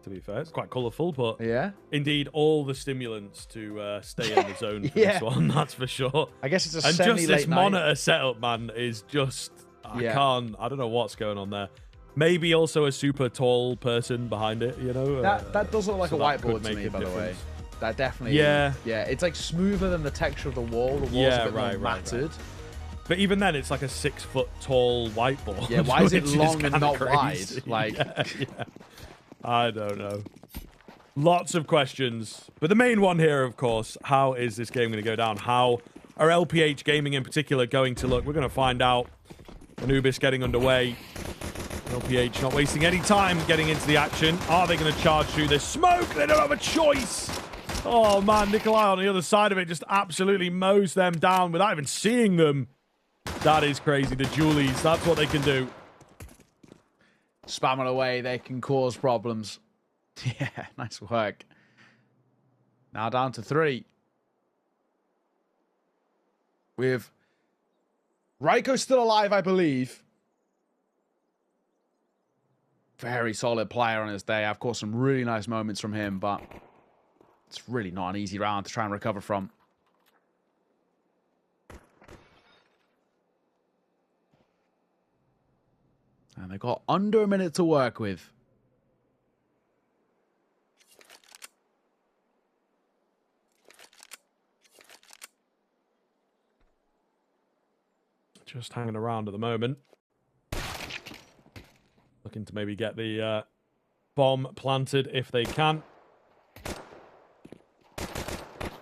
to be fair. It's quite colourful, but yeah, indeed all the stimulants to stay in the zone for this one, that's for sure. I guess it's a and semi-late just this night. monitor setup, man, is just... I don't know what's going on there. Maybe also a super tall person behind it, you know? That does look like so a whiteboard to me, by the way. That definitely... Yeah, it's like smoother than the texture of the wall. The wall's a bit more matted. Right. But even then, it's like a 6 foot tall whiteboard. Yeah, why is it long and not crazy. wide? Like, yeah. I don't know. Lots of questions. But the main one here, of course, how is this game going to go down? How are LPH Gaming in particular going to look? We're going to find out. Anubis getting underway. LPH not wasting any time getting into the action. Are they going to charge through this smoke? They don't have a choice. Oh, man. Nikolai on the other side of it just absolutely mows them down without even seeing them. That is crazy. The Julies, that's what they can do. Spamming away, they can cause problems. Yeah, nice work. Now down to 3. With Raiko still alive, I believe. Very solid player on his day. I've caught some really nice moments from him, but it's really not an easy round to try and recover from. And they've got under a minute to work with. Just hanging around at the moment. Looking to maybe get the bomb planted if they can.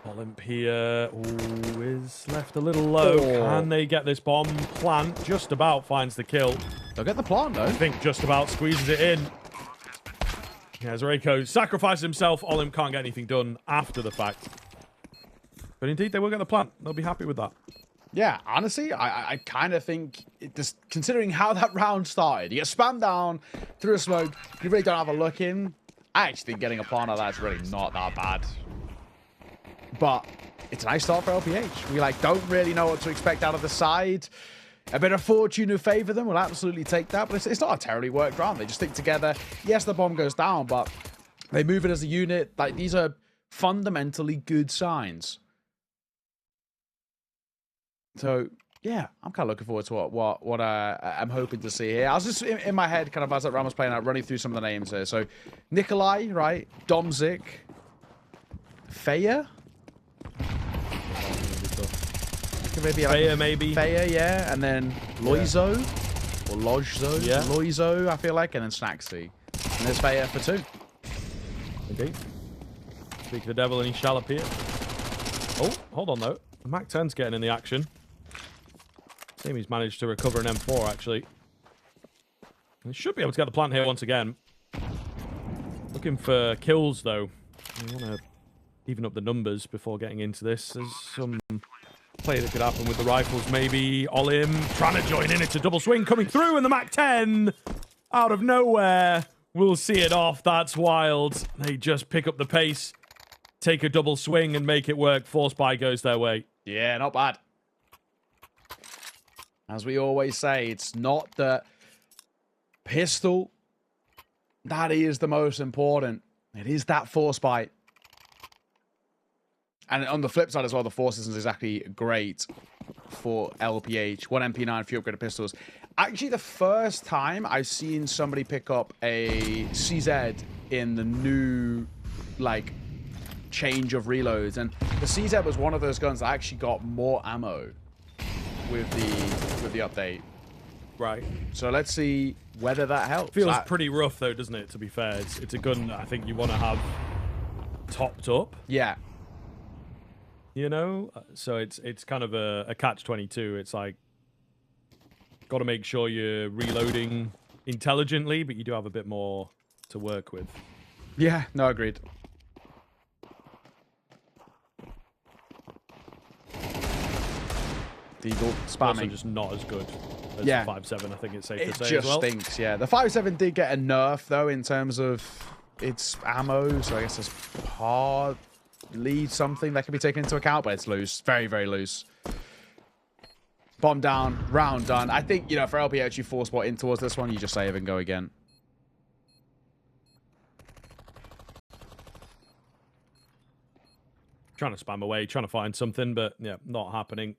Olympia is left a little low. Can they get this bomb plant? Just about finds the kill. They'll get the plant, though. I think just about squeezes it in. Yeah, Reiko sacrifices himself. Olymp can't get anything done after the fact. But indeed, they will get the plant. They'll be happy with that. Yeah, honestly, I kind of think, just considering how that round started, you get spammed down through a smoke, you really don't have a look in. I actually think getting a plant out of that's really not that bad. But it's a nice start for LPH. We don't really know what to expect out of the side. A bit of fortune to favor them. We'll absolutely take that. But it's not a terribly worked round. They just stick together. Yes, the bomb goes down, but they move it as a unit. These are fundamentally good signs. So, yeah, I'm kind of looking forward to what I'm hoping to see here. I was just in my head, kind of as that round was playing out, running through some of the names here. So, Nikolai, right? Domzik. Faya? Maybe Faya, maybe. Faya, yeah. And then Loizo. Or Lojzo. Yeah. Loizo, I feel like. And then Snacksy. And there's Faya for 2. Okay. Speak of the devil and he shall appear. Oh, hold on, though. The Mac 10's getting in the action. He's managed to recover an M4, actually. He should be able to get the plant here once again. Looking for kills, though. I want to even up the numbers before getting into this. There's some play that could happen with the rifles, maybe. Olim trying to join in. It's a double swing coming through, and the Mac 10 out of nowhere will see it off. That's wild. They just pick up the pace, take a double swing, and make it work. Force buy goes their way. Yeah, not bad. As we always say, it's not the pistol that is the most important. It is that force bite. And on the flip side as well, the force isn't exactly great for LPH. 1 MP9 few upgraded pistols. Actually, the first time I've seen somebody pick up a CZ in the new, change of reloads. And the CZ was one of those guns that actually got more ammo with the update. Right. So let's see whether that helps. Feels pretty rough, though, doesn't it, to be fair? It's a gun that I think you want to have topped up. Yeah. You know? So it's kind of a catch-22. It's got to make sure you're reloading intelligently, but you do have a bit more to work with. Yeah, no, agreed. Deagle spamming. Also just not as good as the 5.7, I think it's safe to say. It just stinks, yeah. The 5.7 did get a nerf, though, in terms of its ammo, so I guess there's hardly something that can be taken into account, but it's loose. Very, very loose. Bomb down, round done. I think, for LPH, you force bot in towards this one, you just save and go again. Trying to spam away, trying to find something, but yeah, not happening.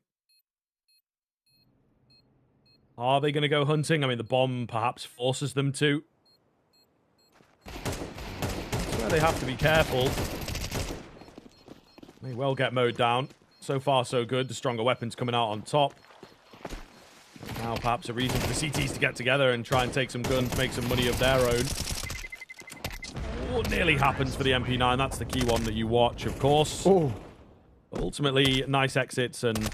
Are they going to go hunting? I mean, the bomb perhaps forces them to. That's where they have to be careful. May well get mowed down. So far, so good. The stronger weapons coming out on top. Now perhaps a reason for the CTs to get together and try and take some guns, make some money of their own. Oh, nearly happens for the MP9. That's the key one that you watch, of course. Oh. Ultimately, nice exits and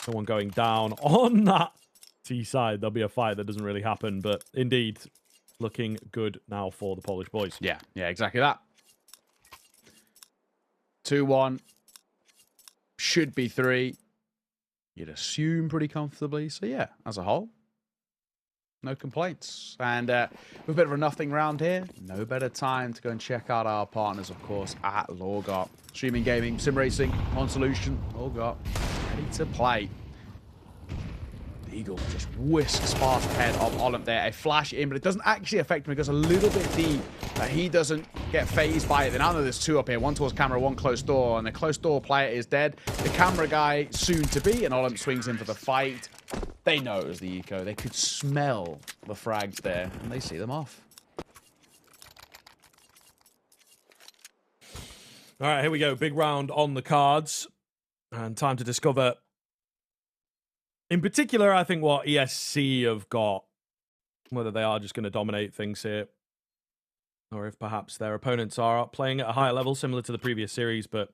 someone going down on that T side. There'll be a fight that doesn't really happen, but indeed, looking good now for the Polish boys. Yeah, exactly that. 2-1. Should be 3. You'd assume pretty comfortably. So yeah, as a whole, no complaints. And with a bit of a nothing round here, no better time to go and check out our partners, of course, at Lorgar. Streaming gaming, sim racing, on solution, Lorgar, ready to play. The Eagle just whisks past ahead of Olymp there. A flash in, but it doesn't actually affect him. It goes a little bit deep. He doesn't get phased by it. Then now there's 2 up here. 1 towards camera, 1 close door. And the close door player is dead. The camera guy soon to be. And Olymp swings in for the fight. They know it was the eco. They could smell the frags there. And they see them off. All right, here we go. Big round on the cards. And time to discover, in particular, I think what ESC have got. Whether they are just going to dominate things here. Or if perhaps their opponents are playing at a higher level, similar to the previous series. But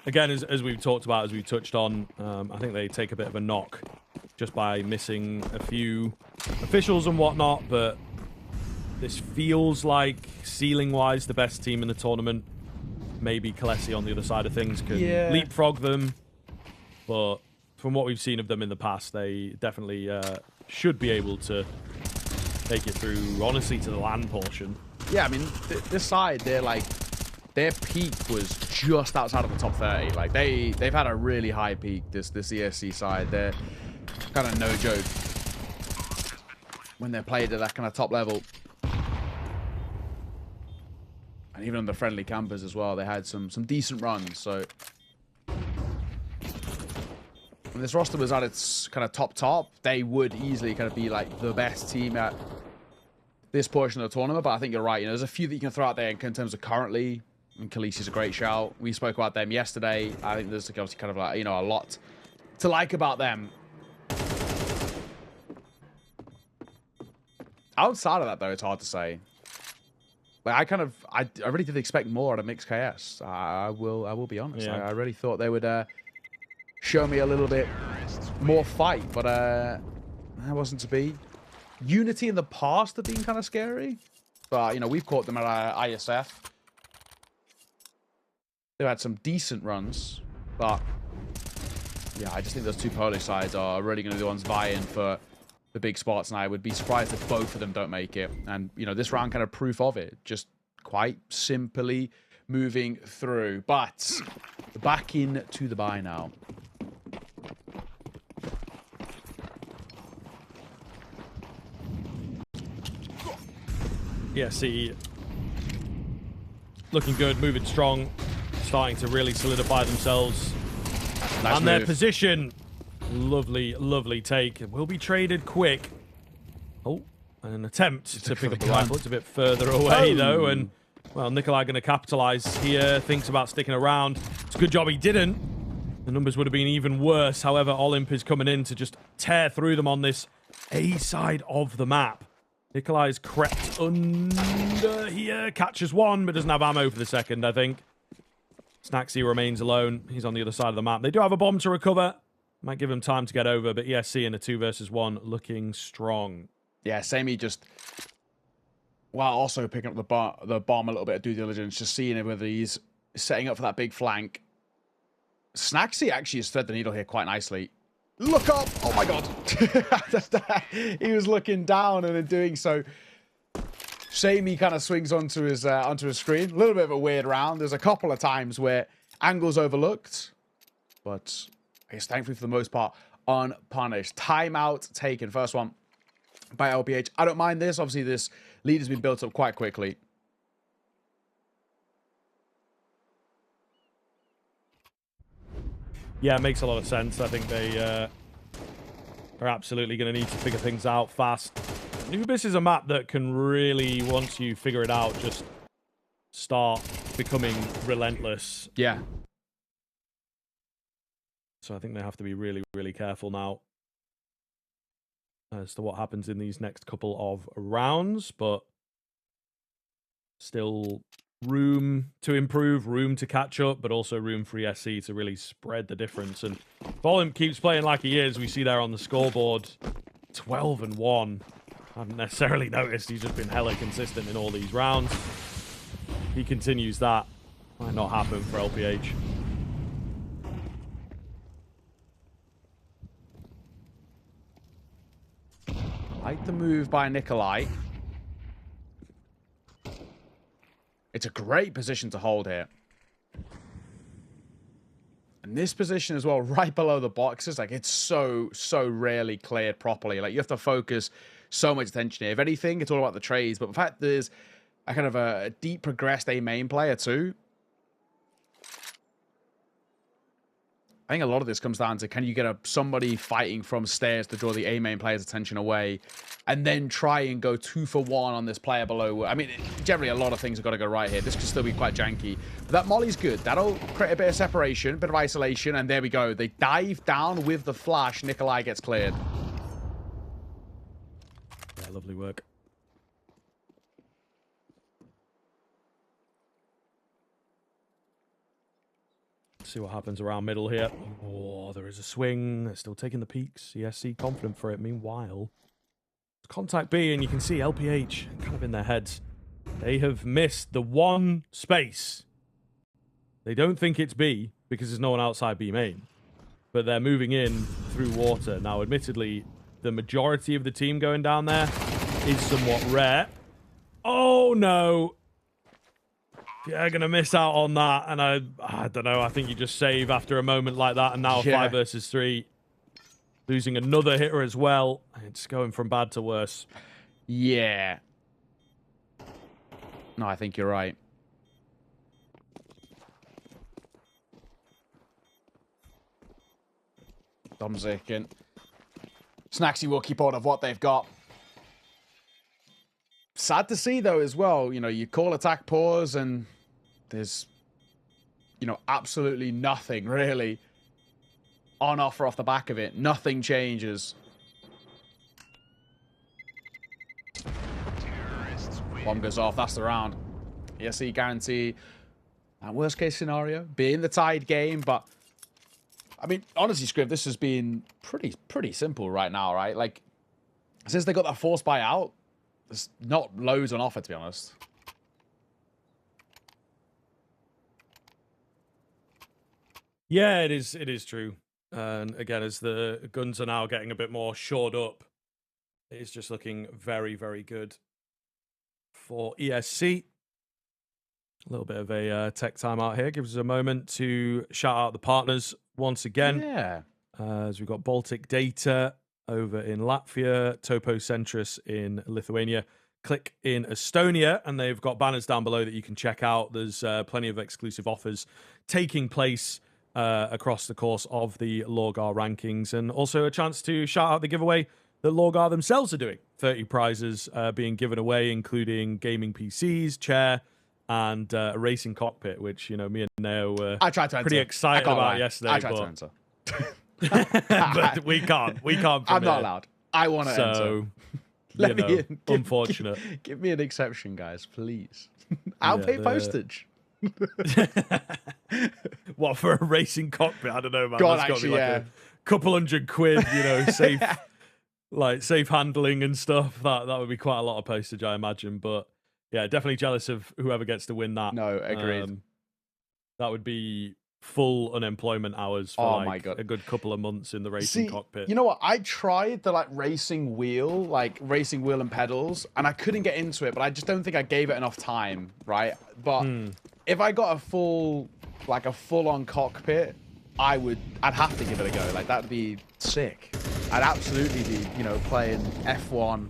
again, as we've talked about, as we've touched on, I think they take a bit of a knock just by missing a few officials and whatnot. But this feels like, ceiling-wise, the best team in the tournament. Maybe Kalesi on the other side of things can leapfrog them. But from what we've seen of them in the past, they definitely should be able to take it through, honestly, to the LAN portion. Yeah, I mean, this side, their peak was just outside of the top 30. Like, they've had a really high peak, this ESC side. They're kind of no joke when they're played at that kind of top level. And even on the friendly campers as well, they had some decent runs. So when this roster was at its kind of top, they would easily kind of be like the best team at this portion of the tournament. But I think you're right. You know, there's a few that you can throw out there in terms of currently. And Khaleesi's a great shout. We spoke about them yesterday. I think there's obviously kind of like, you know, a lot to like about them. Outside of that, though, it's hard to say. Like, I really did expect more out of Mixed KS. I will be honest. Yeah. I really thought they would show me a little bit more fight, but that wasn't to be. Unity in the past have been kind of scary, but you know, we've caught them at ISF. They've had some decent runs, but yeah, I just think those two Polish sides are really going to be the ones vying for the big spots, and I would be surprised if both of them don't make it. And you know, this round kind of proof of it, just quite simply moving through. But back into the buy now. Yeah, see, looking good, moving strong, starting to really solidify themselves. Nice and move. their position, lovely, lovely take. It will be traded quick. Oh, an attempt to pick up the rifle. It's a bit further away, though. And, well, Nikolai going to capitalize here. Thinks about sticking around. It's a good job he didn't. The numbers would have been even worse. However, Olymp is coming in to just tear through them on this A side of the map. Nikolai's crept under here. Catches one, but doesn't have ammo for the second, I think. Snacksy remains alone. He's on the other side of the map. They do have a bomb to recover. Might give him time to get over, but ESC in a 2 versus 1 looking strong. Yeah, Samey just, while also picking up the bomb a little bit of due diligence, just seeing whether he's setting up for that big flank. Snacksy actually has thread the needle here quite nicely. Look up! Oh my god! He was looking down, and in doing so, Samey kind of swings onto his screen. A little bit of a weird round. There's a couple of times where angles overlooked, but I guess thankfully for the most part unpunished. Timeout taken. First one by LPH. I don't mind this. Obviously, this lead has been built up quite quickly. Yeah, it makes a lot of sense. I think they are absolutely going to need to figure things out fast. Anubis is a map that can really, once you figure it out, just start becoming relentless. Yeah. So I think they have to be really, really careful now as to what happens in these next couple of rounds, but still room to improve, room to catch up, but also room for ESC to really spread the difference. And Volim keeps playing like he is. We see there on the scoreboard, 12-1. I haven't necessarily noticed. He's just been hella consistent in all these rounds. He continues that. Might not happen for LPH. Like the move by Nikolai. It's a great position to hold here. And this position as well, right below the boxes, like it's so rarely cleared properly. Like you have to focus so much attention here. If anything, it's all about the trades. But the fact there's a kind of a deep progressed A main player too. I think a lot of this comes down to, can you get somebody fighting from stairs to draw the A main player's attention away, and then try and go 2-for-1 on this player below. I mean, generally a lot of things have got to go right here. This could still be quite janky. But that molly's good. That'll create a bit of separation, a bit of isolation, and there we go. They dive down with the flash. Nikolai gets cleared. Yeah, lovely work. See what happens around middle here. Oh, there is a swing. They're still taking the peaks. ESC confident for it. Meanwhile, contact B, and you can see LPH kind of in their heads. They have missed the one space. They don't think it's B because there's no one outside B main. But they're moving in through water. Now, admittedly, the majority of the team going down there is somewhat rare. Oh, no. Yeah, going to miss out on that, and I don't know. I think you just save after a moment like that, and now 5 versus 3. Losing another hitter as well. It's going from bad to worse. Yeah. No, I think you're right. Domzik and Snacksy will keep hold of what they've got. Sad to see, though, as well. You know, you call attack pause and there's, you know, absolutely nothing really on offer off the back of it. Nothing changes. Bomb goes off. That's the round. ESC guarantee. And worst case scenario, be in the tied game. But, I mean, honestly, Scriv, this has been pretty simple right now, right? Like, since they got that force buy out, there's not loads on offer, to be honest. Yeah, it is true. And again, as the guns are now getting a bit more shored up, it's just looking very, very good for ESC. A little bit of a tech timeout here. Gives us a moment to shout out the partners once again. Yeah. As we've got Baltic Data over in Latvia, Topo Centris in Lithuania, Click in Estonia, and they've got banners down below that you can check out. There's plenty of exclusive offers taking place across the course of the Lorgar rankings, and also a chance to shout out the giveaway that Lorgar themselves are doing. 30 prizes being given away, including gaming PCs, chair, and a racing cockpit, which, you know, me and Neo were pretty excited about yesterday. I tried to enter. But we can't. I'm not allowed. I want to enter. Let me in. Unfortunate. Give me an exception, guys, please. I'll pay postage. What, for a racing cockpit? I don't know, man. God, That's actually, got to be like a couple £100, you know, safe, like safe handling and stuff. That would be quite a lot of postage, I imagine. But yeah, definitely jealous of whoever gets to win that. No, agreed. That would be full unemployment hours for my God. a good couple of months in the racing cockpit. You know what? I tried the racing wheel and pedals, and I couldn't get into it, but I just don't think I gave it enough time, right? But if I got a full-on cockpit, I'd have to give it a go. Like, that'd be sick. I'd absolutely be, you know, playing F1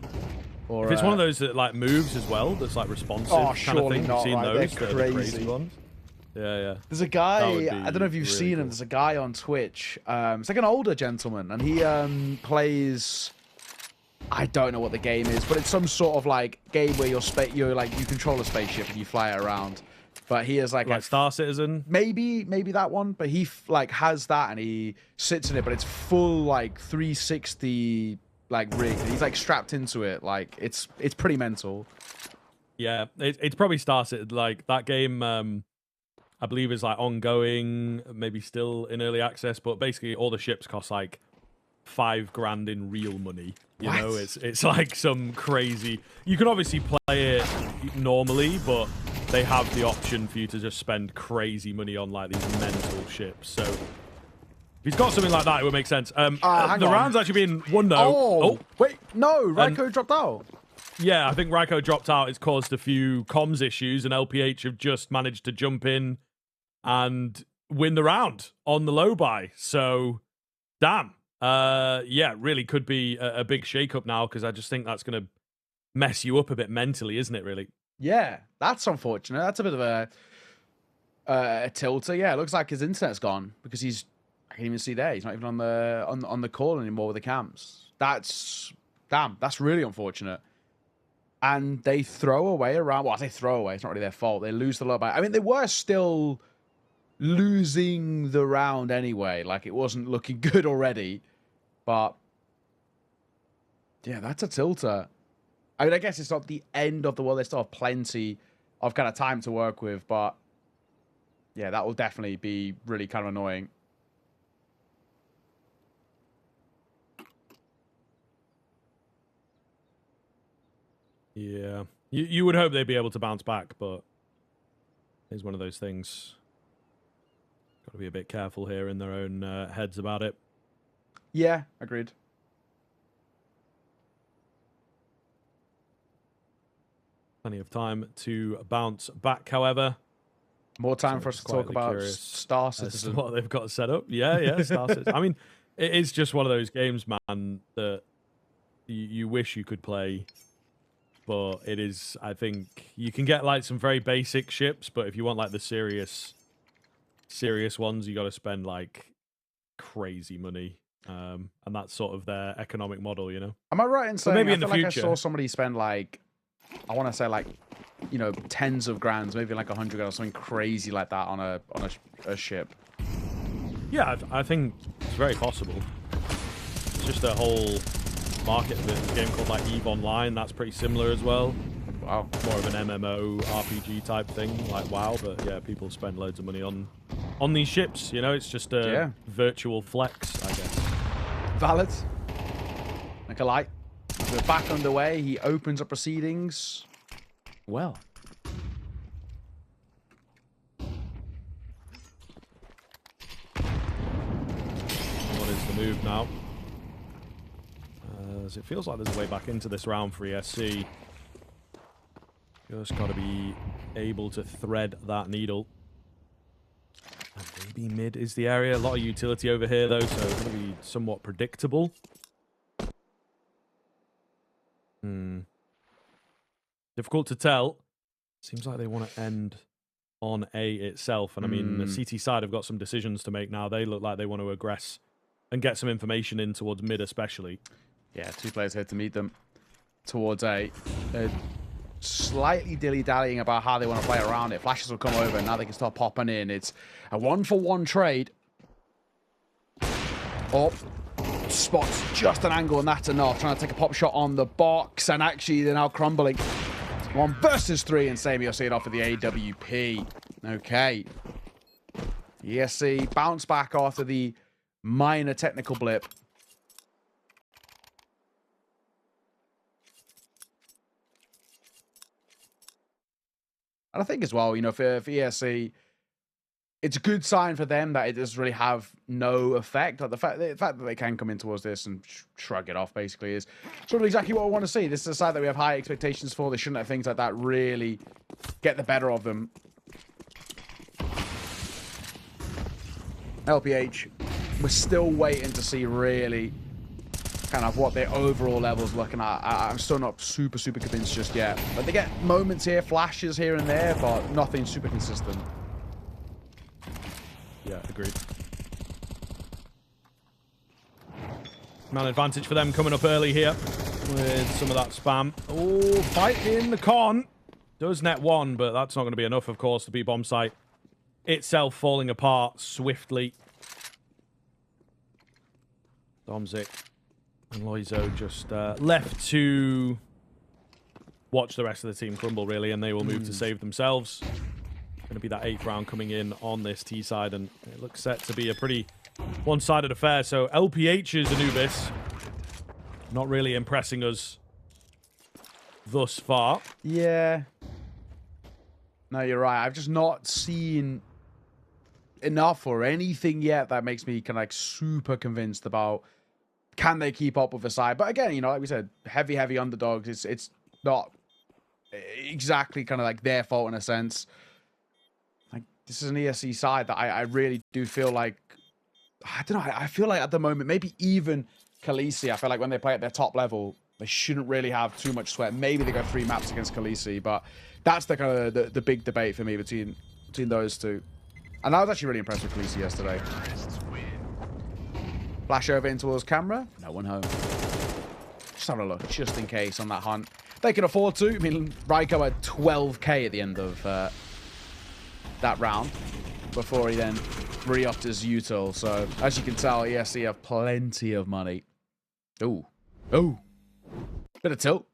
or if it's one of those that like moves as well, that's like responsive kind of thing. You've seen those, the crazy ones. Yeah. There's a guy, I don't know if you've seen him, there's a guy on Twitch. It's like an older gentleman, and he plays, I don't know what the game is, but it's some sort of like game where you're like, you control a spaceship and you fly it around. But he is like Star Citizen? Maybe that one, but he like has that and he sits in it, but it's full like 360 like rig. He's like strapped into it. Like it's pretty mental. Yeah, it's probably Star Citizen. Like that game, I believe is like ongoing, maybe still in early access, but basically all the ships cost like $5,000 in real money. You know, it's like some crazy. You can obviously play it normally, but they have the option for you to just spend crazy money on like these mental ships. So if he's got something like that, it would make sense. The round's actually being won though. Oh wait, no, Raiko dropped out. Yeah, I think Raiko dropped out. It's caused a few comms issues, and LPH have just managed to jump in and win the round on the low buy. So, damn. Yeah, really could be a big shake-up now, because I just think that's going to mess you up a bit mentally, isn't it, really? Yeah, that's unfortunate. That's a bit of a tilter. Yeah, it looks like his internet's gone, because I can't even see there. He's not even on the call anymore with the cams. That's really unfortunate. And they throw away around. Well, I say throw away. It's not really their fault. They lose the low buy. I mean, they were still losing the round anyway. Like, it wasn't looking good already. But yeah, that's a tilter. I mean, I guess it's not the end of the world. They still have plenty of kind of time to work with. But yeah, that will definitely be really kind of annoying. Yeah. You would hope they'd be able to bounce back, but it's one of those things. Got to be a bit careful here in their own heads about it. Yeah, agreed. Plenty of time to bounce back, however. More time for us to talk about Star Citizen. What they've got set up. Yeah, Star Citizen. I mean, it is just one of those games, man, that you wish you could play. But it is, I think, you can get like some very basic ships, but if you want like the serious ones, you got to spend like crazy money. And that's sort of their economic model, you know? Am I right in saying maybe in the future, like I saw somebody spend like, I want to say like, you know, tens of grands, maybe like $100 or something crazy like that on a ship? Yeah, I think it's very possible. It's just a whole market of it. There's a game called like EVE Online, that's pretty similar as well. Wow. More of an MMO RPG type thing, like WoW, but yeah, people spend loads of money on these ships, you know, it's just a virtual flex, I guess. Valid. Nikolai. We're back underway. He opens up proceedings. Well. What is the move now? As it feels like there's a way back into this round for ESC. Just got to be able to thread that needle. And maybe mid is the area. A lot of utility over here, though, so it's going to be somewhat predictable. Difficult to tell. Seems like they want to end on A itself. And I mean, the CT side have got some decisions to make now. They look like they want to aggress and get some information in towards mid especially. Yeah, two players here to meet them towards A. They're slightly dilly-dallying about how they want to play around it. Flashes will come over, and now they can start popping in. It's a 1-for-1 trade. Oh, spots just an angle, and that's enough. Trying to take a pop shot on the box, and actually they're now crumbling. 1 versus 3, and Sammy will see it off with the AWP. Okay. ESC bounce back after the minor technical blip. And I think as well, you know, for ESC, it's a good sign for them that it does really have no effect. Like the fact that they can come in towards this and shrug it off, basically, is sort of exactly what I want to see. This is a side that we have high expectations for. They shouldn't have things like that really get the better of them. LPH, we're still waiting to see really kind of what their overall level's looking at. I'm still not super convinced just yet. But they get moments here, flashes here and there, but nothing super consistent. Yeah, agreed. Man advantage for them coming up early here with some of that spam. Oh, fight in the con. Does net one, but that's not going to be enough, of course, to beat bomb site itself falling apart swiftly. Domzik and Loizo just left to watch the rest of the team crumble, really, and they will move to save themselves. Going to be that 8th round coming in on this T side, and it looks set to be a pretty one-sided affair. So LPH's Anubis not really impressing us thus far. Yeah. No, you're right. I've just not seen enough or anything yet that makes me kind of like super convinced about can they keep up with the side. But again, you know, like we said, heavy underdogs. It's not exactly kind of like their fault in a sense. Like, this is an ESC side that I really do feel like, I don't know, I feel like at the moment, maybe even Khaleesi, I feel like when they play at their top level, they shouldn't really have too much sweat. Maybe they go 3 maps against Khaleesi, but that's the kind of the big debate for me between those two. And I was actually really impressed with Khaleesi yesterday. Flash over in towards camera. No one home. Just having a look, just in case, on that hunt. They can afford to. I mean, Raiko had 12k at the end of that round before he then re-upped his util. So, as you can tell, ESC have plenty of money. Ooh. Ooh. Bit of tilt.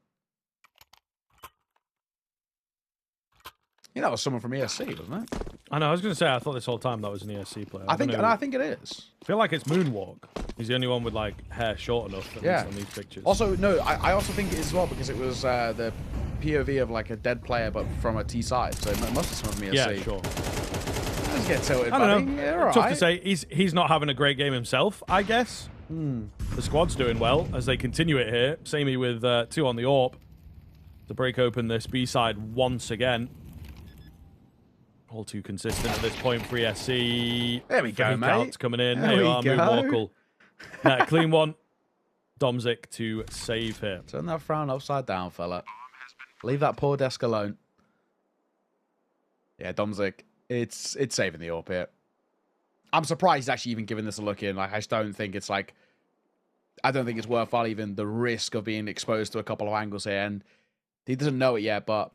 Yeah, that was someone from ESC, wasn't it? I know, I was going to say, I thought this whole time that was an ESC player. I think it is. I feel like it's Moonwalk. He's the only one with, like, hair short enough, at least on these pictures. Also, no, I also think it is as well, because it was the POV of, like, a dead player, but from a T side. So it must have someone from ESC. Yeah, sure. Let's get tilted, I don't know. Yeah, Tough to say. He's not having a great game himself, I guess. The squad's doing well as they continue it here. Samey with 2 on the AWP to break open this B side once again. All too consistent at this point for ESC. There we go, mate. Coming in. There we go. Moonwalk. Clean one. Domzik to save here. Turn that frown upside down, fella. Leave that poor desk alone. Yeah, Domzik. It's saving the AWP here. I'm surprised he's actually even giving this a look in. Like, I just don't think it's like... I don't think it's worthwhile even the risk of being exposed to a couple of angles here. And he doesn't know it yet, but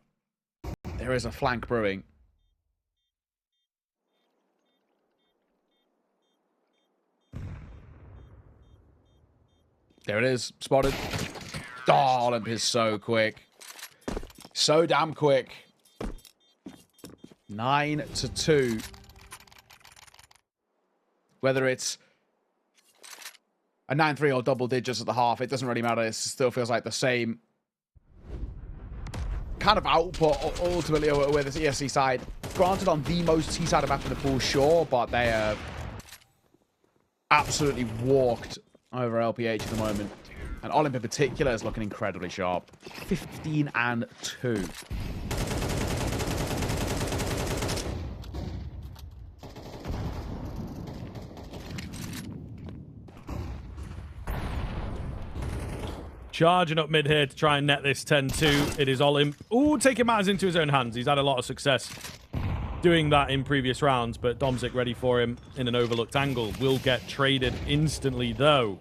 there is a flank brewing. There it is. Spotted. Oh, Olymp is so quick. So damn quick. 9-2. Whether it's a 9-3 or double digits at the half, it doesn't really matter. It still feels like the same kind of output ultimately with this ESC side. Granted, on the most T-side map in the pool, sure, but they are absolutely walked over LPH at the moment. And Olymp in particular is looking incredibly sharp. 15-2. Charging up mid here to try and net this 10-2. It is Olymp. Ooh, taking matters into his own hands. He's had a lot of success doing that in previous rounds, but Domzik ready for him in an overlooked angle. Will get traded instantly, though.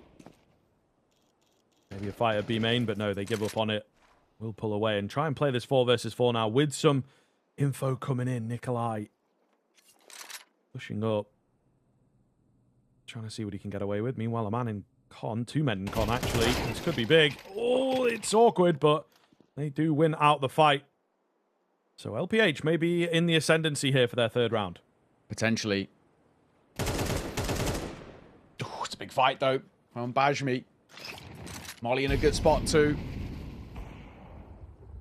Maybe a fight at B main, but no, they give up on it. We'll pull away and try and play this 4 versus 4 now with some info coming in. Nikolai pushing up. Trying to see what he can get away with. Meanwhile, a man in con, 2 men in con, actually. This could be big. Oh, it's awkward, but they do win out the fight. So LPH may be in the ascendancy here for their 3rd round. Potentially. Oh, it's a big fight, though, from Bajmi. Molly in a good spot, too.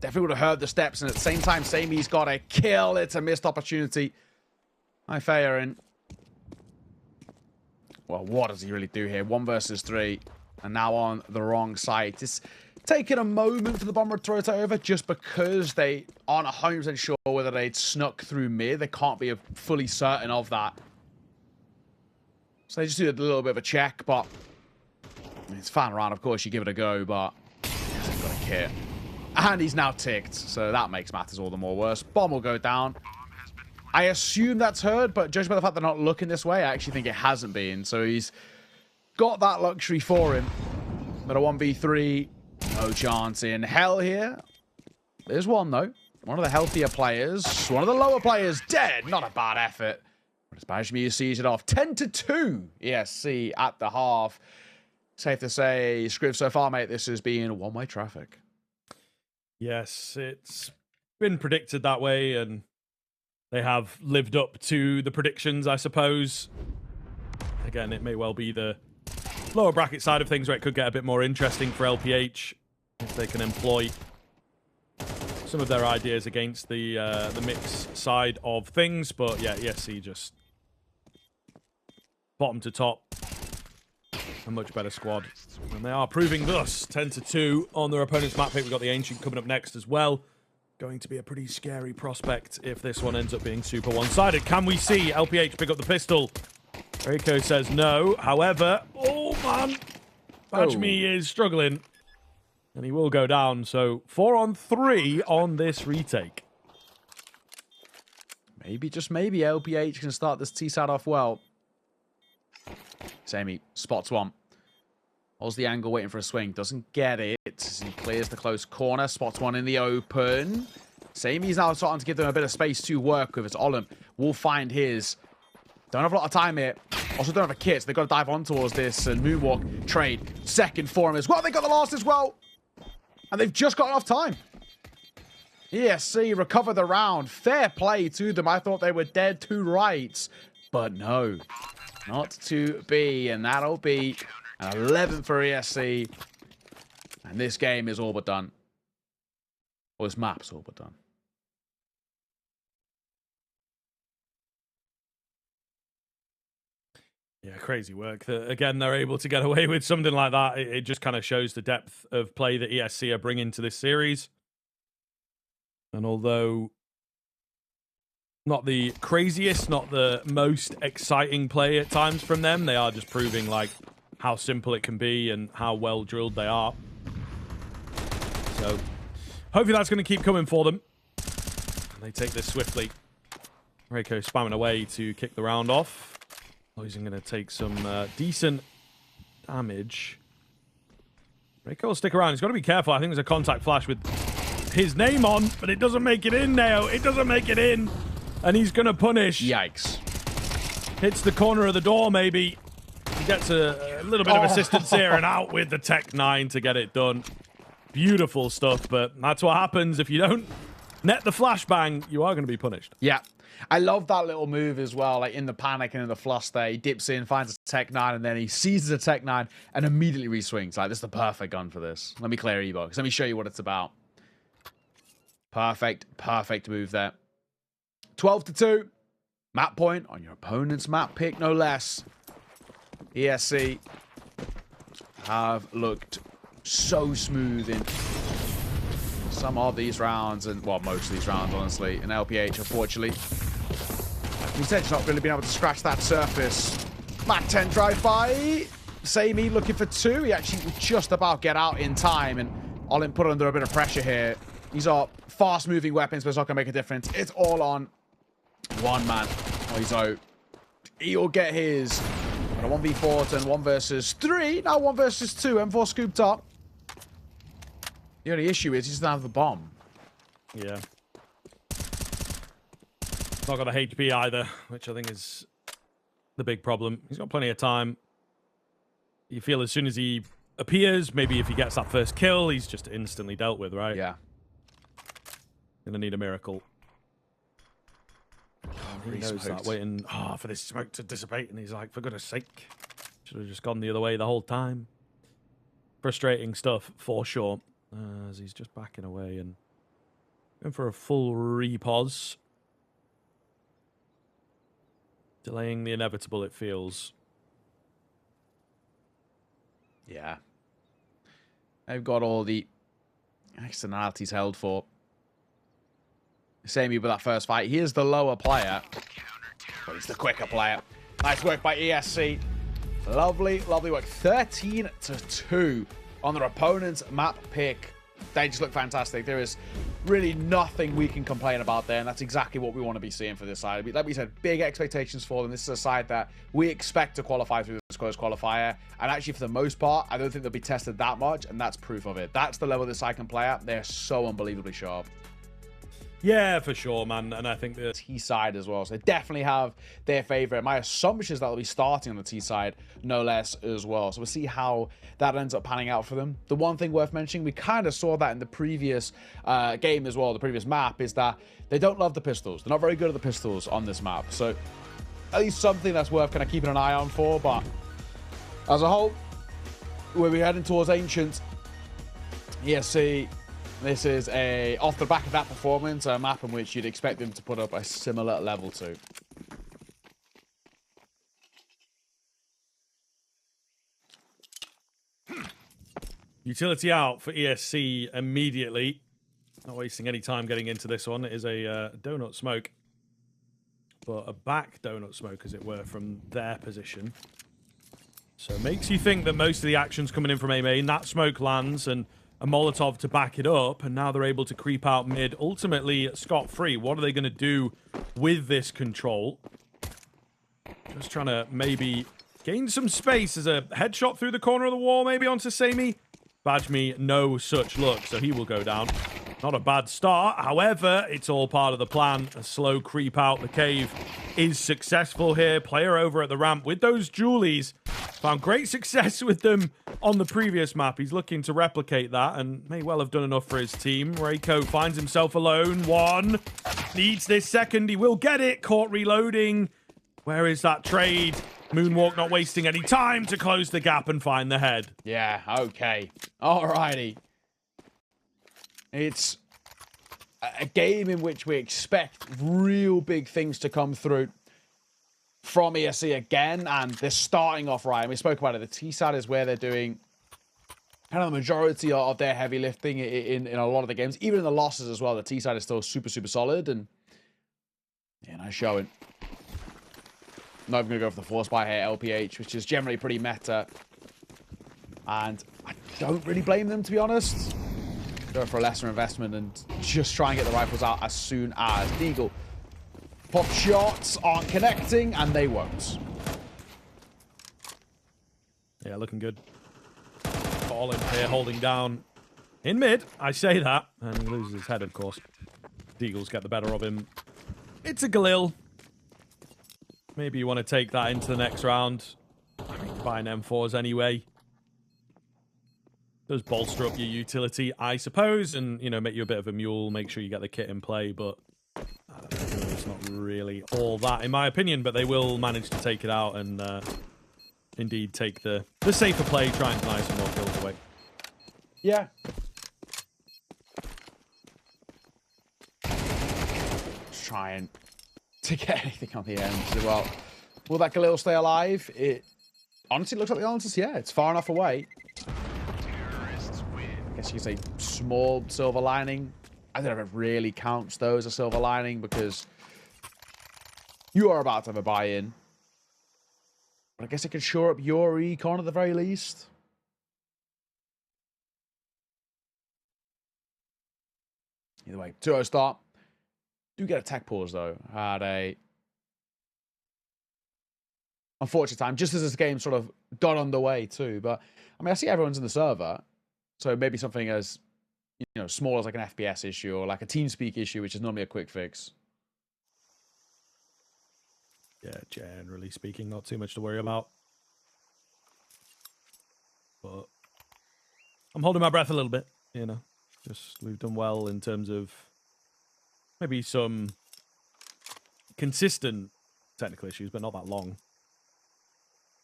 Definitely would have heard the steps, and at the same time, Samey's got a kill. It's a missed opportunity. Hi, Fayerin. Well, what does he really do here? 1 versus 3, and now on the wrong side. It's taken a moment for the bomber to throw it over just because they aren't 100% sure whether they'd snuck through mid. They can't be fully certain of that. So they just do a little bit of a check, but I mean, it's fan round. Of course, you give it a go, but he hasn't got a kit. And he's now ticked, so that makes matters all the more worse. Bomb will go down. I assume that's heard, but judging by the fact they're not looking this way, I actually think it hasn't been. So he's got that luxury for him. But a 1v3, no chance in hell here. There's one, though. One of the healthier players. One of the lower players dead. Not a bad effort. But Spanish Mew sees it off. 10-2 ESC at the half. Safe to say, Scriv, so far, mate, this has been one-way traffic. Yes, it's been predicted that way, and they have lived up to the predictions, I suppose. Again, it may well be the lower bracket side of things where it could get a bit more interesting for LPH if they can employ some of their ideas against the mix side of things. But yeah, ESC just bottom to top. A much better squad. And they are proving thus. 10-2 on their opponent's map pick. We've got the Ancient coming up next as well. Going to be a pretty scary prospect if this one ends up being super one-sided. Can we see LPH pick up the pistol? Rico says no. However, oh man, Bajmi is struggling. And he will go down. So 4-on-3 on this retake. Maybe, just maybe, LPH can start this T-side off well. Sammy spots one. Holds the angle, waiting for a swing. Doesn't get it. He clears the close corner. Spots one in the open. Samy's now starting to give them a bit of space to work with. As Olymp will find his. Don't have a lot of time here. Also don't have a kit, so they've got to dive on towards this. And moonwalk trade second for him as well. They got the last as well. And they've just got enough time. ESC recover the round. Fair play to them. I thought they were dead to rights. But no. Not to be. And that'll be an 11 for ESC. And this game is all but done. Or this map's all but done. Yeah, crazy work. Again, they're able to get away with something like that. It just kind of shows the depth of play that ESC are bringing to this series. And although not the craziest, not the most exciting play at times from them, they are just proving like how simple it can be and how well drilled they are. So hopefully that's going to keep coming for them. And they take this swiftly. Reiko spamming away to kick the round off. Oh, he's going to take some decent damage. Reiko will stick around. He's got to be careful. I think there's a contact flash with his name on, but it doesn't make it in now. It doesn't make it in. And he's going to punish. Yikes. Hits the corner of the door, maybe. He gets a little bit of assistance here and out with the Tech 9 to get it done. Beautiful stuff, but that's what happens. If you don't net the flashbang, you are going to be punished. Yeah. I love that little move as well, like in the panic and in the fluster. He dips in, finds a Tech 9, and then he seizes a Tech 9 and immediately reswings. Like, this is the perfect gun for this. Let me clear E-box. Let me show you what it's about. Perfect, perfect move there. 12-2. Map point on your opponent's map pick, no less. ESC have looked so smooth in some of these rounds, and well, most of these rounds, honestly. And LPH, unfortunately, we said, he's not really been able to scratch that surface. Mac 10 drive-by. Samey looking for two. He actually would just about get out in time, and Olin put under a bit of pressure here. These are fast-moving weapons, but it's not going to make a difference. It's all on one man. Oh, he's out. He'll get his. And a 1v4 turn 1 versus 3. Now 1 versus 2. M4 scooped up. The only issue is he doesn't have the bomb. Yeah. Not got a HP either, which I think is the big problem. He's got plenty of time. You feel as soon as he appears, maybe if he gets that first kill, he's just instantly dealt with, right? Yeah. Gonna need a miracle. He knows that, waiting for this smoke to dissipate, and he's like, for goodness sake, should have just gone the other way the whole time. Frustrating stuff, for sure. As he's just backing away and going for a full repause. Delaying the inevitable, it feels. Yeah. They've got all the externalities held for. Samey with that first fight. He is the lower player, but he's the quicker player. Nice work by ESC. Lovely, lovely work. 13-2 on their opponent's map pick. They just look fantastic. There is really nothing we can complain about there, and that's exactly what we want to be seeing for this side. Like we said, big expectations for them. This is a side that we expect to qualify through this closed qualifier, and actually for the most part, I don't think they'll be tested that much, and that's proof of it. That's the level this side can play at. They're so unbelievably sharp. Yeah, for sure, man. And I think the T side as well. So they definitely have their favorite. My assumption is that they'll be starting on the T side, no less, as well. So we'll see how that ends up panning out for them. The one thing worth mentioning, we kind of saw that in the previous game as well, the previous map, is that they don't love the pistols. They're not very good at the pistols on this map. So at least something that's worth kind of keeping an eye on for. But as a whole, we'll be heading towards Ancient ESC. This is off the back of that performance, a map in which you'd expect them to put up a similar level to. utility out for ESC immediately. Not wasting any time getting into this one. It is a donut smoke, but a back donut smoke, as it were, from their position. So it makes you think that most of the action's coming in from A main. That smoke lands, and a Molotov to back it up, and now they're able to creep out mid, ultimately scot-free. What are they going to do with this control? Just trying to maybe gain some space as a headshot through the corner of the wall, maybe onto Sammy. Badge me no such luck, so he will go down. Not a bad start. However, it's all part of the plan. A slow creep out the cave is successful here. Player over at the ramp with those Julies. Found great success with them on the previous map. He's looking to replicate that and may well have done enough for his team. Reiko finds himself alone. One. Needs this second. He will get it. Caught reloading. Where is that trade? Moonwalk not wasting any time to close the gap and find the head. Yeah, okay. Alrighty. It's a game in which we expect real big things to come through from ESC again, and they're starting off right. And we spoke about it. The T side is where they're doing kind of the majority of their heavy lifting in a lot of the games. Even in the losses as well, the T side is still super, super solid. And yeah, nice showing. Not even going to go for the force buy here, LPH, which is generally pretty meta. And I don't really blame them, to be honest. Go for a lesser investment and just try and get the rifles out as soon as Deagle. Pop shots aren't connecting, and they won't. Yeah, looking good. All in here, holding down in mid. I say that, and he loses his head, of course. Deagles get the better of him. It's a Galil. Maybe you want to take that into the next round. I mean, buying M4s anyway. Does bolster up your utility, I suppose, and, you know, make you a bit of a mule, make sure you get the kit in play, but it's not really all that, in my opinion, but they will manage to take it out and indeed take the safer play, try and deny some more kills away. Yeah. Just trying to get anything on the end as well. Will that Galil stay alive? It honestly looks like the answer is yeah. It's far enough away. I guess you could say small silver lining. I don't know if it really counts though as a silver lining because you are about to have a buy-in. But I guess it could shore up your econ at the very least. Either way, 2-0 start. Do get a tech pause though. Had a unfortunate time, just as this game sort of got underway too. But I mean, I see everyone's in the server, so maybe something as, you know, small as like an FPS issue or like a TeamSpeak issue, which is normally a quick fix. Yeah, generally speaking, not too much to worry about. But I'm holding my breath a little bit, you know. Just we've done well in terms of maybe some consistent technical issues, but not that long.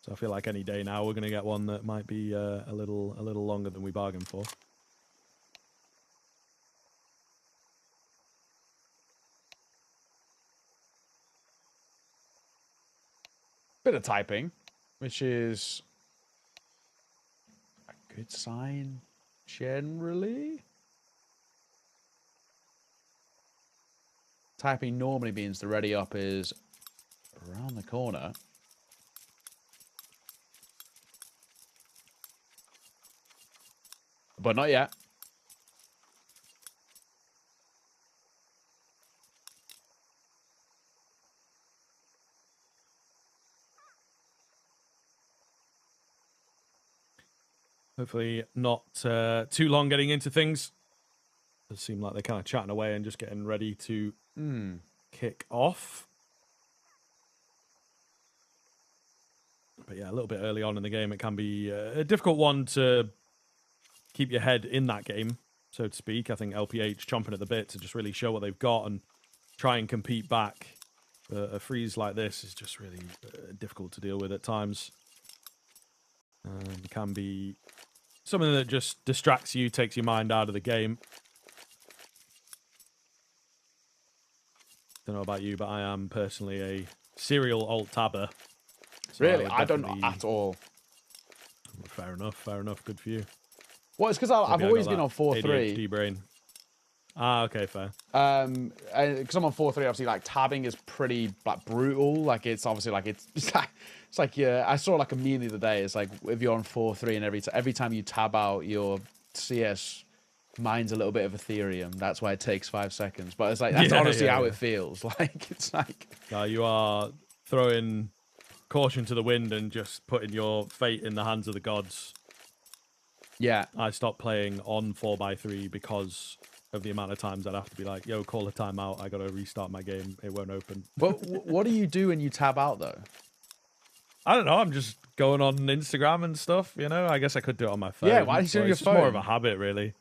So I feel like any day now we're going to get one that might be a little longer than we bargained for. Bit of typing, which is a good sign generally. Typing normally means the ready up is around the corner. But not yet. Hopefully not too long getting into things. Does seem like they're kind of chatting away and just getting ready to kick off. But yeah, a little bit early on in the game, it can be a difficult one to keep your head in that game, so to speak. I think LPH chomping at the bit to just really show what they've got and try and compete back. A freeze like this is just really difficult to deal with at times. It can be something that just distracts you, takes your mind out of the game. Don't know about you, but I am personally a serial alt-tabber. So really? I don't know at all. Fair enough. Good for you. Well, it's because I've always been on 4-3. ADHD brain. Ah, okay, fair. Because I'm on 4-3, obviously, like, tabbing is pretty, like, brutal. Like, it's obviously, like, it's like, yeah, I saw, like, a meme the other day. It's like, if you're on 4-3 and every time you tab out your CS, mine's a little bit of Ethereum. That's why it takes 5 seconds. But it's like, that's honestly how it feels. Like, it's like... You are throwing caution to the wind and just putting your fate in the hands of the gods. Yeah. I stopped playing on 4x3 because of the amount of times I'd have to be like, yo, call a timeout. I got to restart my game. It won't open. But what do you do when you tab out, though? I don't know. I'm just going on Instagram and stuff, you know? I guess I could do it on my phone. Yeah, why do you do it on your phone? It's more of a habit, really.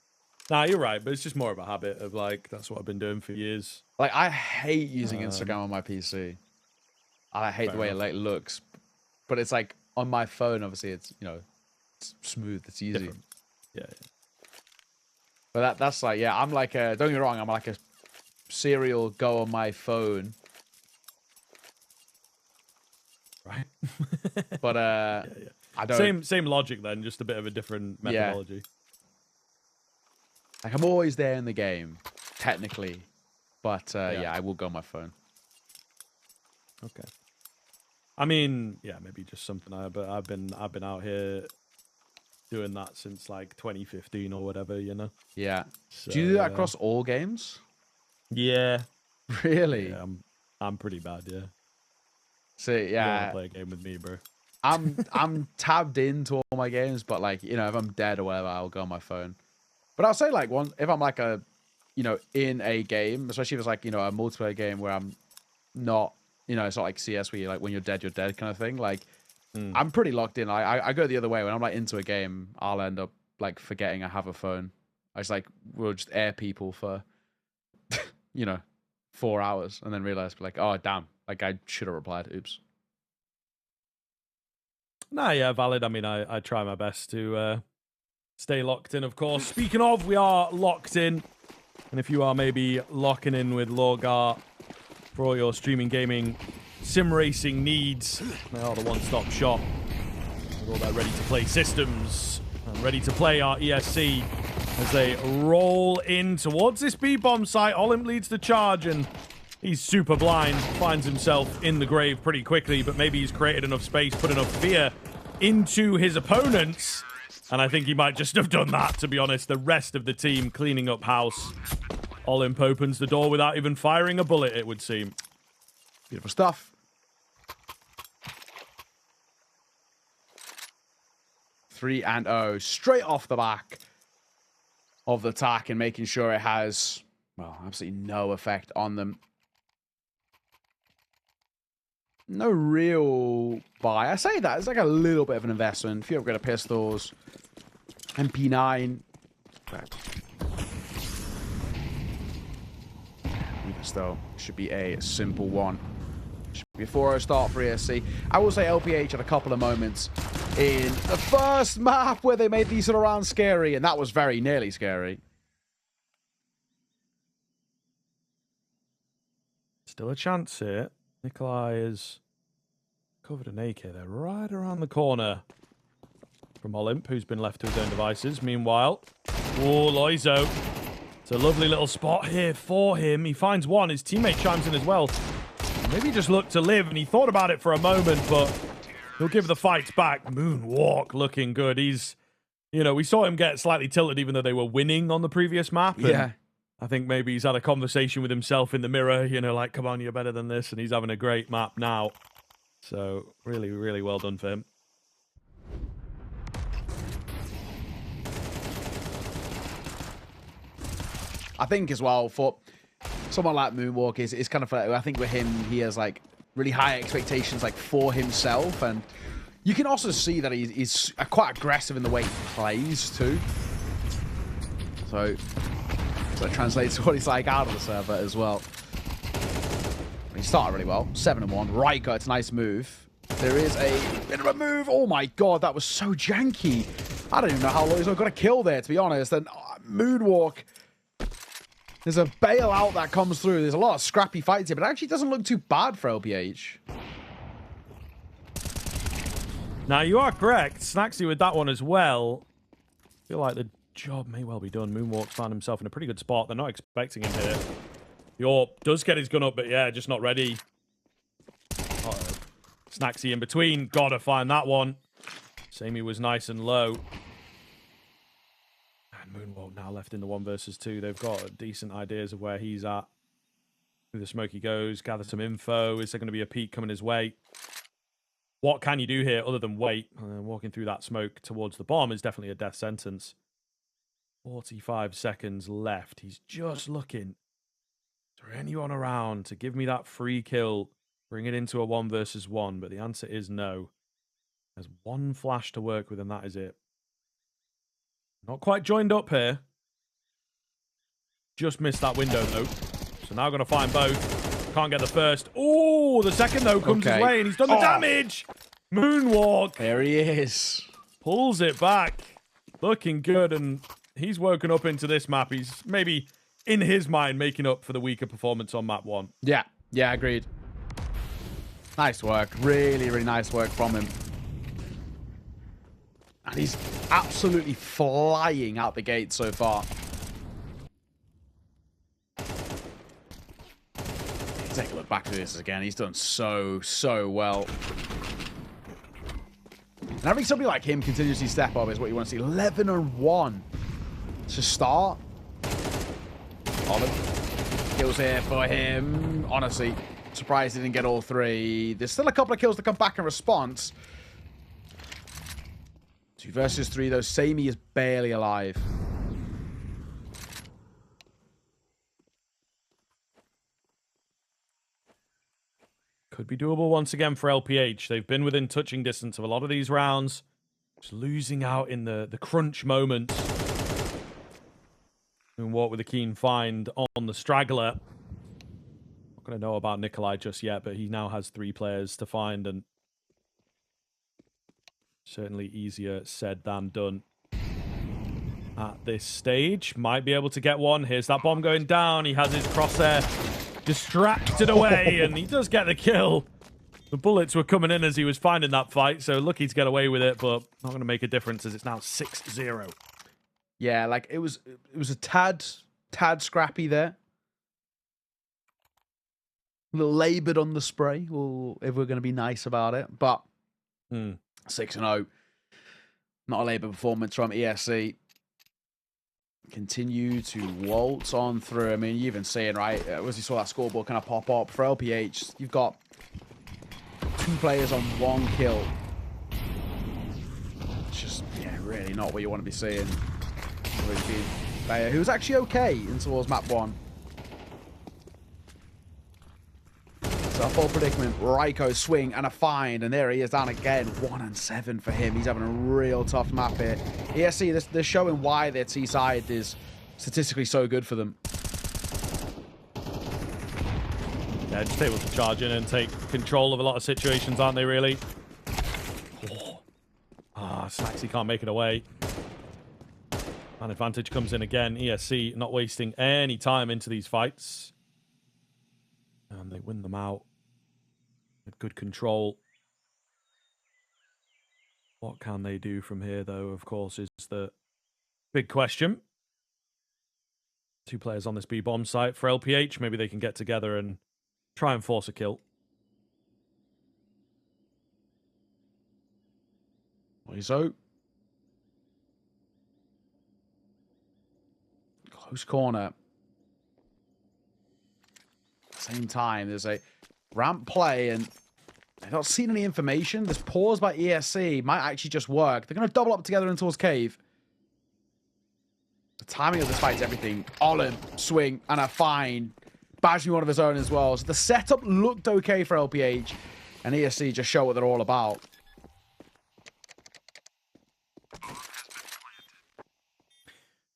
Nah, you're right, but it's just more of a habit of, like, that's what I've been doing for years. Like, I hate using Instagram on my PC. I hate the way it, like, looks. But it's, like, on my phone, obviously, it's, you know, it's smooth. It's easy. Different. Yeah. But that's like, yeah, I'm like, don't get me wrong, I'm like a serial go on my phone. Right. But, I don't... Same logic then, just a bit of a different methodology. Yeah. Like, I'm always there in the game, technically. But, yeah, I will go on my phone. Okay. I mean, yeah, maybe just something but I've been out here doing that since like 2015 or whatever, you know. Yeah. So, do you do that across all games? Yeah. Really? Yeah, I'm pretty bad, yeah. So yeah. You don't want to play a game with me, bro. I'm tabbed into all my games, but like, you know, if I'm dead or whatever, I'll go on my phone. But I'll say like if I'm like in a game, especially if it's like, you know, a multiplayer game where I'm not, you know, it's not like CS where you're like, when you're dead kind of thing. Like, I'm pretty locked in. I go the other way. When I'm like into a game, I'll end up like forgetting I have a phone. I just like, we'll just air people for, you know, 4 hours and then realize like, oh, damn, like I should have replied. Oops. Nah, yeah, valid. I mean, I try my best to stay locked in, of course. Speaking of, we are locked in. And if you are maybe locking in with Lorgar for all your streaming, gaming, sim racing needs, they are the one-stop shop with all their ready-to-play systems and ready to play our ESC as they roll in towards this B-bomb site. Olimp leads the charge and he's super blind, finds himself in the grave pretty quickly, but maybe he's created enough space, put enough fear into his opponents, and I think he might just have done that, to be honest. The rest of the team cleaning up house. Olimp opens the door without even firing a bullet, it would seem. Beautiful stuff. 3-0 straight off the back of the attack and making sure it has, well, absolutely no effect on them. No real buy. I say that. It's like a little bit of an investment. A few upgraded pistols. MP9. Okay. Though should be a simple one. Should be a 4-0 start for ESC. I will say LPH had a couple of moments in the first map where they made these sort of rounds scary, and that was very nearly scary. Still a chance here. Nikolai is covered in AK. They're right around the corner from Olimp, who's been left to his own devices. Meanwhile, oh, Loizo. It's a lovely little spot here for him. He finds one. His teammate chimes in as well. Maybe just looked to live, and he thought about it for a moment, but he'll give the fights back. Moonwalk looking good. He's, you know, we saw him get slightly tilted even though they were winning on the previous map. Yeah. I think maybe he's had a conversation with himself in the mirror, you know, like, come on, you're better than this, and he's having a great map now. So, really, really well done for him. I think as well for someone like Moonwalk is kind of I think with him he has like really high expectations like for himself, and you can also see that he's quite aggressive in the way he plays too. So that translates to what he's like out of the server as well. He started really well, 7-1. Ryko, it's a nice move. There is a bit of a move. Oh my god, that was so janky. I don't even know how long he's got a kill there, to be honest. And Moonwalk, there's a bailout that comes through. There's a lot of scrappy fights here, but it actually doesn't look too bad for LPH. Now, you are correct. Snacksy with that one as well. I feel like the job may well be done. Moonwalk's found himself in a pretty good spot. They're not expecting him here. The AWP does get his gun up, but yeah, just not ready. Uh-oh. Snacksy in between. Gotta find that one. Sammy was nice and low. And Moonwalk now left in the 1 versus 2. They've got decent ideas of where he's at. Through the smoke he goes. Gather some info. Is there going to be a peek coming his way? What can you do here other than wait? Walking through that smoke towards the bomb is definitely a death sentence. 45 seconds left. He's just looking. Is there anyone around to give me that free kill? Bring it into a 1 versus 1, but the answer is no. There's one flash to work with, and that is it. Not quite joined up here. Just missed that window, though. So now going to find both. Can't get the first. Oh, the second, though, comes his way, and he's done the damage. Moonwalk. There he is. Pulls it back. Looking good, and he's woken up into this map. He's maybe, in his mind, making up for the weaker performance on map 1. Yeah, agreed. Nice work. Really, really nice work from him. And he's absolutely flying out the gate so far. Take a look back to this again. He's done so well. And having somebody like him continuously step up is what you want to see. 11-1 to start. All the kills here for him. Honestly, surprised he didn't get all 3. There's still a couple of kills to come back in response. 2 versus 3, though. Sammy is barely alive. Could be doable once again for LPH. They've been within touching distance of a lot of these rounds. Just losing out in the crunch moments. And walk with a keen find on the straggler. Not going to know about Nikolai just yet, but he now has 3 players to find, and certainly easier said than done at this stage. Might be able to get one. Here's that bomb going down. He has his crosshair distracted away, and he does get the kill. The bullets were coming in as he was finding that fight, so lucky to get away with it, but not going to make a difference as it's now 6-0. Yeah, like it was a tad scrappy there. A little laboured on the spray, or if we're going to be nice about it, but 6-0. Not a labour performance from ESC. Continue to waltz on through. I mean, you even seeing, right, as you saw that scoreboard kind of pop up for LPH, you've got 2 players on 1 kill. It's just, yeah, really not what you want to be seeing. Player who was actually okay in towards map 1. So a full predicament. Ryko swing and a find, and there he is down again. 1-7 for him. He's having a real tough map here. ESC, they're showing why their T side is statistically so good for them. Yeah, just able to charge in and take control of a lot of situations, aren't they, really? Snacksy can't make it away. An advantage comes in again. ESC not wasting any time into these fights. And they win them out with good control. What can they do from here, though, of course, is the big question. 2 players on this B-bomb site for LPH. Maybe they can get together and try and force a kill. So close corner. Same time, there's a ramp play, and I've not seen any information. This pause by ESC might actually just work. They're going to double up together in towards cave. The timing of this fight is everything. Olive, swing, and a fine. Bajmi one of his own as well. So the setup looked okay for LPH, and ESC just show what they're all about.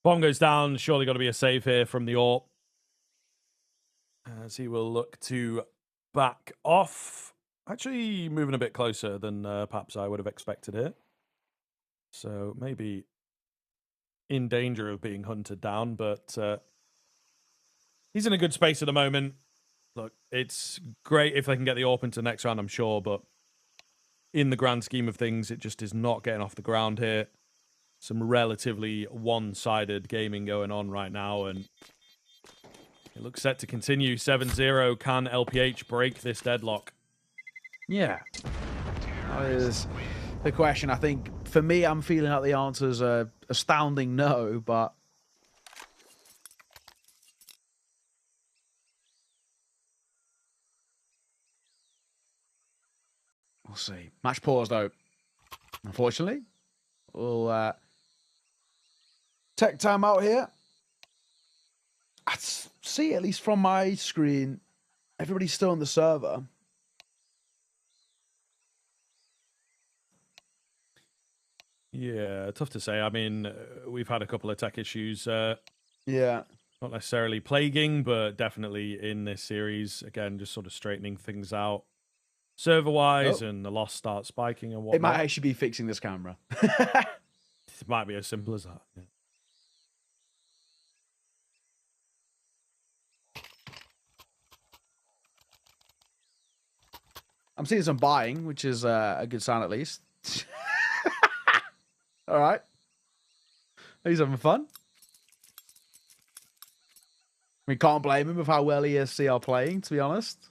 Bomb goes down. Surely got to be a save here from the AWP, as he will look to back off. Actually, moving a bit closer than perhaps I would have expected here. So maybe in danger of being hunted down, but he's in a good space at the moment. Look, it's great if they can get the AWP into the next round, I'm sure, but in the grand scheme of things, it just is not getting off the ground here. Some relatively one-sided gaming going on right now, and it looks set to continue. 7-0. Can LPH break this deadlock? Yeah. That is the question. I think, for me, I'm feeling like the answer's a astounding no, but... we'll see. Match pause, though. Unfortunately. We'll take time out here. I see, at least from my screen, everybody's still on the server. Yeah, tough to say. I mean, we've had a couple of tech issues. Yeah. Not necessarily plaguing, but definitely in this series. Again, just sort of straightening things out server-wise, and the loss starts spiking and whatnot. It might actually be fixing this camera. It might be as simple as that. Yeah. I'm seeing some buying, which is a good sign at least. All right. He's having fun. We can't blame him with how well ESC are playing, to be honest.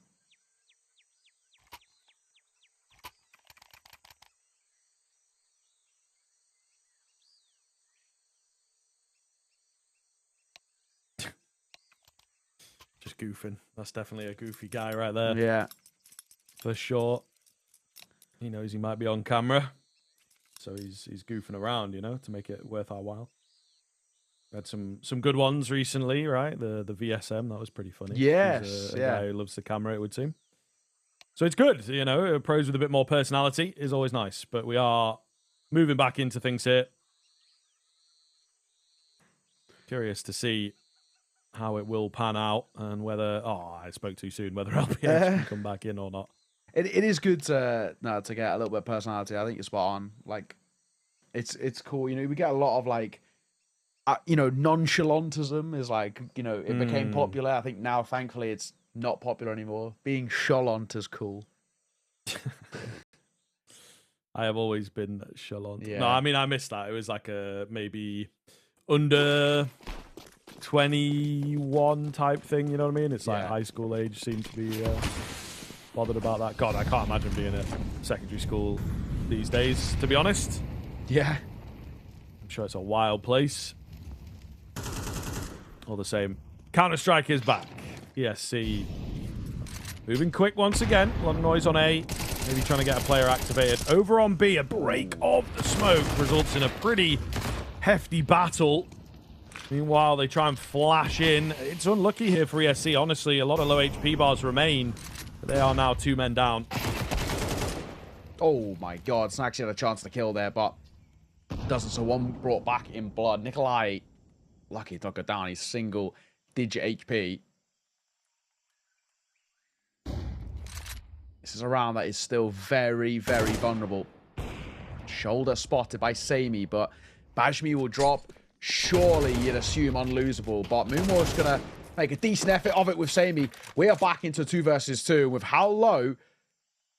Just goofing. That's definitely a goofy guy right there. Yeah. For sure. He knows he might be on camera. So he's goofing around, you know, to make it worth our while. We had some good ones recently, right? The VSM, that was pretty funny. Yes, He's a guy who loves the camera, it would seem. So it's good, you know, pros with a bit more personality is always nice. But we are moving back into things here. Curious to see how it will pan out and whether, I spoke too soon, whether LPH can come back in or not. It is good to get a little bit of personality. I think you're spot on. Like, it's cool. You know, we get a lot of like, nonchalantism is like, it became popular. I think now, thankfully, it's not popular anymore. Being chalant is cool. I have always been chalant. Yeah. No, I mean, I missed that. It was like a maybe under 21 type thing, you know what I mean? It's like high school age seemed to be bothered about that. God, I can't imagine being at secondary school these days, to be honest. Yeah. I'm sure it's a wild place. All the same. Counter-Strike is back. ESC moving quick once again. A lot of noise on A. Maybe trying to get a player activated. Over on B, a break of the smoke results in a pretty hefty battle. Meanwhile, they try and flash in. It's unlucky here for ESC, honestly. A lot of low HP bars remain. But they are now 2 men down. Oh my god, Snaxy had a chance to kill there, but doesn't. So one brought back in blood. Nikolai, lucky to go down. He's single digit HP. This is a round that is still very, very vulnerable. Shoulder spotted by Samey, but Bajmi will drop. Surely you'd assume unlosable, but moonwalk's gonna make a decent effort of it with Samey. We are back into 2 versus 2 with how low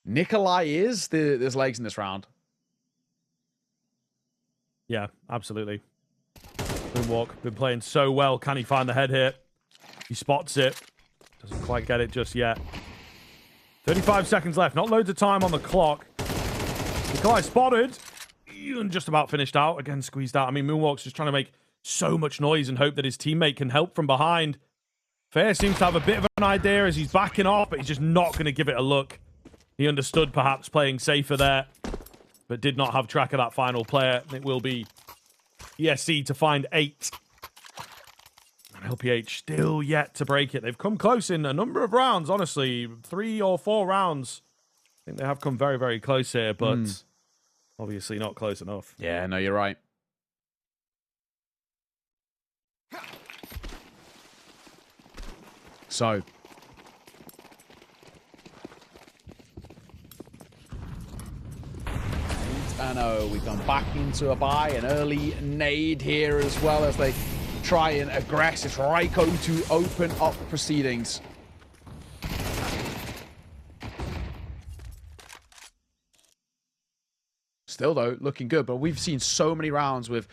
Nikolai is. There's legs in this round. Yeah, absolutely. Moonwalk been playing so well. Can he find the head hit? He spots it. Doesn't quite get it just yet. 35 seconds left. Not loads of time on the clock. Nikolai spotted. And just about finished out. Again, squeezed out. I mean, Moonwalk's just trying to make so much noise and hope that his teammate can help from behind. Fair seems to have a bit of an idea as he's backing off, but he's just not going to give it a look. He understood perhaps playing safer there, but did not have track of that final player. It will be ESC to find 8 LPH still yet to break it. They've come close in a number of rounds, honestly. 3 or 4 rounds. I think they have come very, very close here, but obviously not close enough. Yeah, no, you're right. So, I know we come back into a buy, an early nade here as well as they try and aggress. It's Raiko to open up proceedings. Still, though, looking good, but we've seen so many rounds with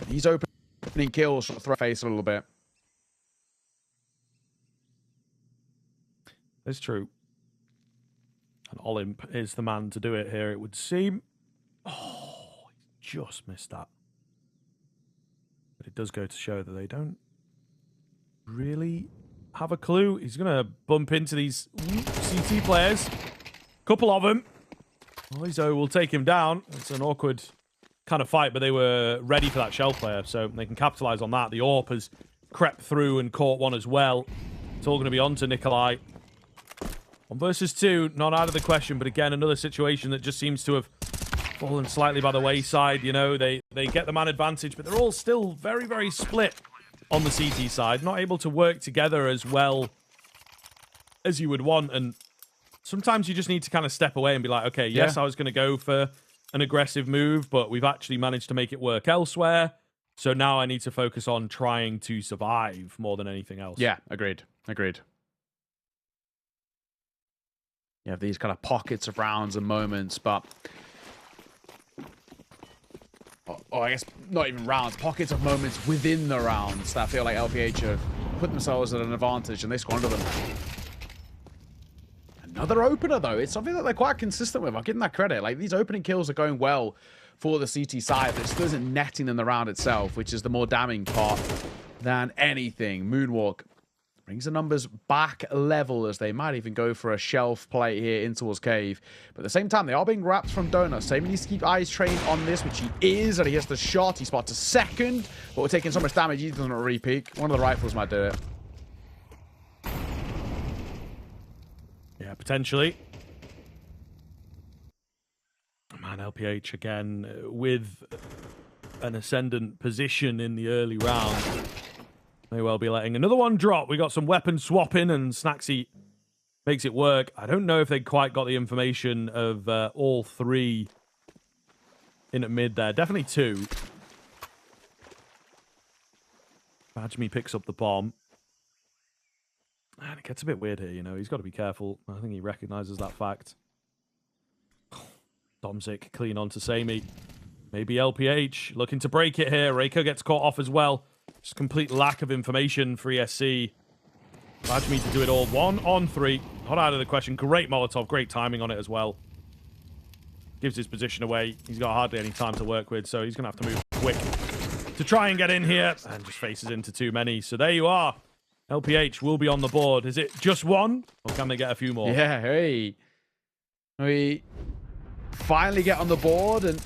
these opening kills throw face a little bit. It's true. And Olymp is the man to do it here, it would seem. Oh, he just missed that. But it does go to show that they don't really have a clue. He's going to bump into these CT players. Couple of them. Lizo will take him down. It's an awkward kind of fight, but they were ready for that shell player, so they can capitalize on that. The AWP has crept through and caught one as well. It's all going to be on to Nikolai. 1 versus 2, not out of the question, but again, another situation that just seems to have fallen slightly by the wayside. You know, they get the man advantage, but they're all still very, very split on the CT side, not able to work together as well as you would want. And sometimes you just need to kind of step away and be like, okay, yes, I was going to go for an aggressive move, but we've actually managed to make it work elsewhere. So now I need to focus on trying to survive more than anything else. Yeah, agreed. Agreed. You have these kind of pockets of rounds and moments, but... Or I guess not even rounds, pockets of moments within the rounds that feel like LPH have put themselves at an advantage and they squander them. Another opener, though. It's something that they're quite consistent with. I'll give them that credit. Like, these opening kills are going well for the CT side, but it still isn't netting in the round itself, which is the more damning part than anything. Moonwalk brings the numbers back level as they might even go for a shelf play here in towards cave. But at the same time, they are being wrapped from Donut. Same needs to keep eyes trained on this, which he is, and he hits the shot. He spots a second, but we're taking so much damage, he doesn't re-peek. One of the rifles might do it. Yeah, potentially. Man, LPH again with an ascendant position in the early round. May well be letting another one drop. We got some weapon swapping and Snacksy makes it work. I don't know if they quite got the information of all 3 in at mid there. Definitely 2. Badgemy picks up the bomb. And it gets a bit weird here, you know. He's got to be careful. I think he recognizes that fact. Domzik clean on to Sammy. Maybe LPH looking to break it here. Reiko gets caught off as well. Just complete lack of information for ESC. Badgemy to do it all. 1 on 3. Not out of the question. Great Molotov. Great timing on it as well. Gives his position away. He's got hardly any time to work with, so he's going to have to move quick to try and get in here. And just faces into too many. So there you are. LPH will be on the board. Is it just 1? Or can they get a few more? Yeah, hey. We finally get on the board and...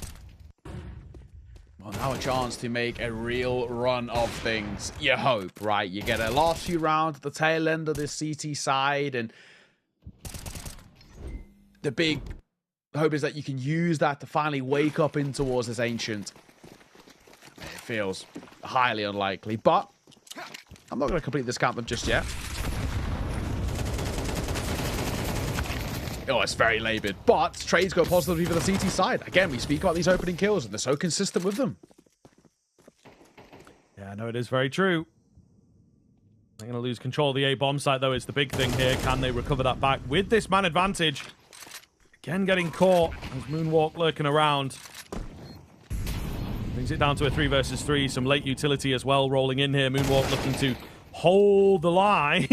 Well, now a chance to make a real run of things. You hope, right? You get a last few rounds at the tail end of this CT side, and the big hope is that you can use that to finally wake up in towards this Ancient. It feels highly unlikely, but I'm not going to complete this count them just yet. Oh, it's very labored. But trades go positively for the CT side. Again, we speak about these opening kills, and they're so consistent with them. Yeah, no, it is very true. They're going to lose control of the A bomb site, though, is the big thing here. Can they recover that back with this man advantage? Again, getting caught. There's Moonwalk lurking around. Brings it down to a 3 versus 3. Some late utility as well rolling in here. Moonwalk looking to hold the line.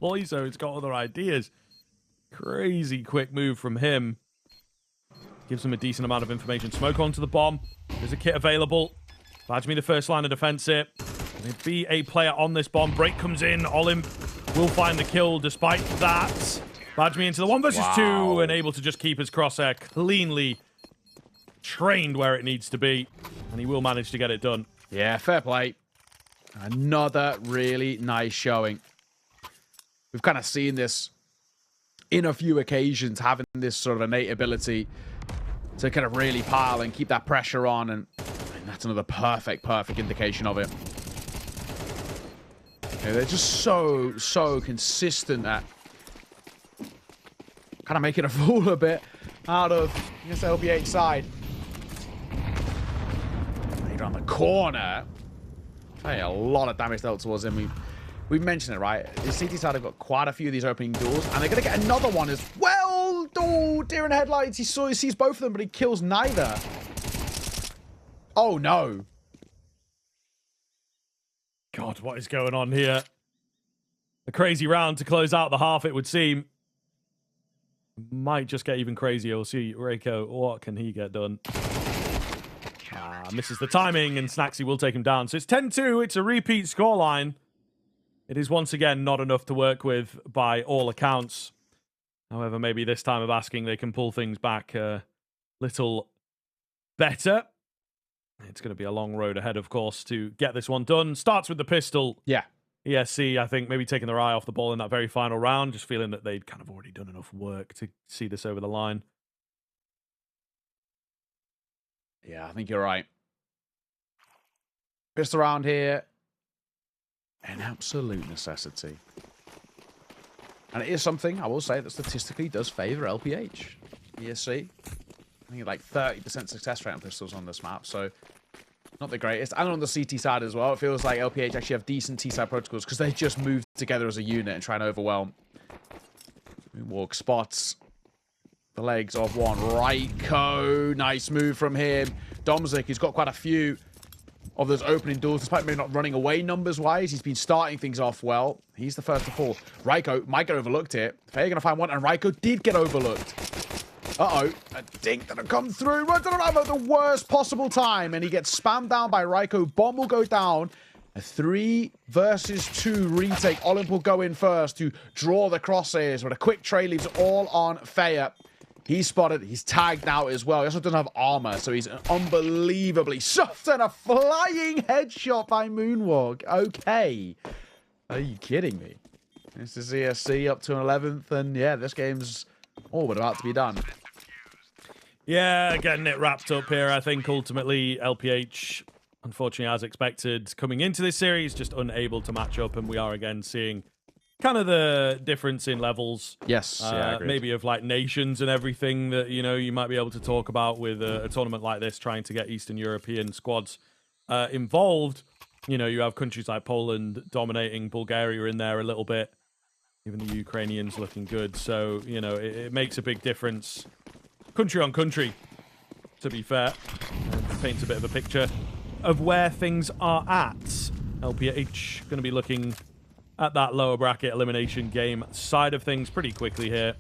Loizo has got other ideas. Crazy quick move from him. Gives him a decent amount of information. Smoke onto the bomb. There's a kit available. Badgemy the first line of defense here. There'll be a player on this bomb. Break comes in. Olymp will find the kill despite that. Badgemy into the 1 versus 2 and able to just keep his crosshair cleanly trained where it needs to be. And he will manage to get it done. Yeah, fair play. Another really nice showing. We've kind of seen this in a few occasions, having this sort of innate ability to kind of really pile and keep that pressure on. And that's another perfect indication of it. Yeah, they're just so consistent at kind of making a fool a bit out of this LPH side. Right on the corner. Hey, a lot of damage dealt towards him. We mentioned it, right? The CT side have got quite a few of these opening doors, and they're going to get another one as well. Oh, deer in headlights. He sees both of them, but he kills neither. Oh, no. God, what is going on here? A crazy round to close out the half, it would seem. Might just get even crazier. We'll see. Reiko, what can he get done? Misses the timing, and Snaxy will take him down. So it's 10-2. It's a repeat scoreline. It is once again not enough to work with by all accounts. However, maybe this time of asking, they can pull things back a little better. It's going to be a long road ahead, of course, to get this one done. Starts with the pistol. Yeah. ESC, I think, maybe taking their eye off the ball in that very final round, just feeling that they'd kind of already done enough work to see this over the line. Yeah, I think you're right. Pistol round here. An absolute necessity. And it is something, I will say, that statistically does favor LPH. ESC. I think like 30% success rate on pistols on this map, so not the greatest. And on the CT side as well, it feels like LPH actually have decent T-side protocols because they just move together as a unit and try and overwhelm. Moonwalk spots the legs of one. Raiko. Nice move from him. Domzik, he's got quite a few of those opening doors, despite maybe not running away numbers-wise. He's been starting things off well. He's the first to fall. Raiko might get overlooked here. Faye going to find one, and Raiko did get overlooked. Uh-oh. A dink that'll come through. Runs out of ammo at the worst possible time, and he gets spammed down by Raiko. Bomb will go down. A 3 versus 2 retake. Olymp will go in first to draw the crosshairs, but a quick trade leaves it all on Faya. He's spotted. He's tagged now as well. He also doesn't have armor, so he's unbelievably soft, and a flying headshot by Moonwalk. Okay. Are you kidding me? This is ESC up to an 11th, and yeah, this game's all but about to be done. Yeah, getting it wrapped up here. I think ultimately LPH, unfortunately, as expected, coming into this series, just unable to match up, and we are again seeing kind of the difference in levels. Yes, yeah, maybe of like nations and everything that, you know, you might be able to talk about with a tournament like this, trying to get Eastern European squads involved. You know, you have countries like Poland dominating, Bulgaria in there a little bit, even the Ukrainians looking good. So, you know, it makes a big difference country on country, to be fair, and paints a bit of a picture of where things are at. LPH going to be looking at that lower bracket elimination game side of things pretty quickly here.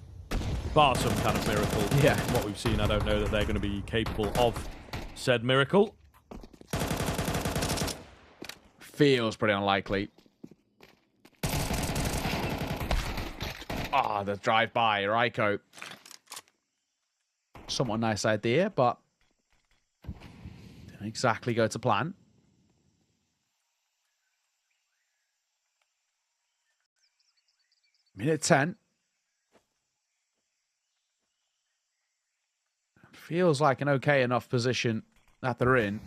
Bar some kind of miracle. Yeah. What we've seen, I don't know that they're going to be capable of said miracle. Feels pretty unlikely. Ah, the drive-by, Raiko. Somewhat nice idea, but didn't exactly go to plan. Minute 10. Feels like an okay enough position that they're in.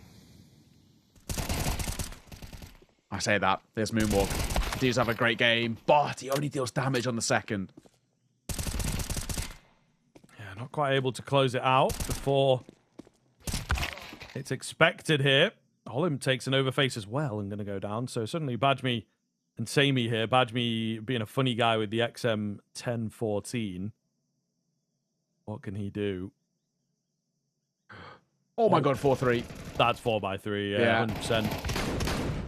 I say that. There's Moonwalk. He does have a great game, but he only deals damage on the second. Yeah, not quite able to close it out before it's expected here. Olymp takes an overface as well and going to go down. So suddenly Bajmi and Samey here. Bajmi being a funny guy with the XM 1014. What can he do? Oh my god, 4-3. That's 4x3, Yeah. 100%.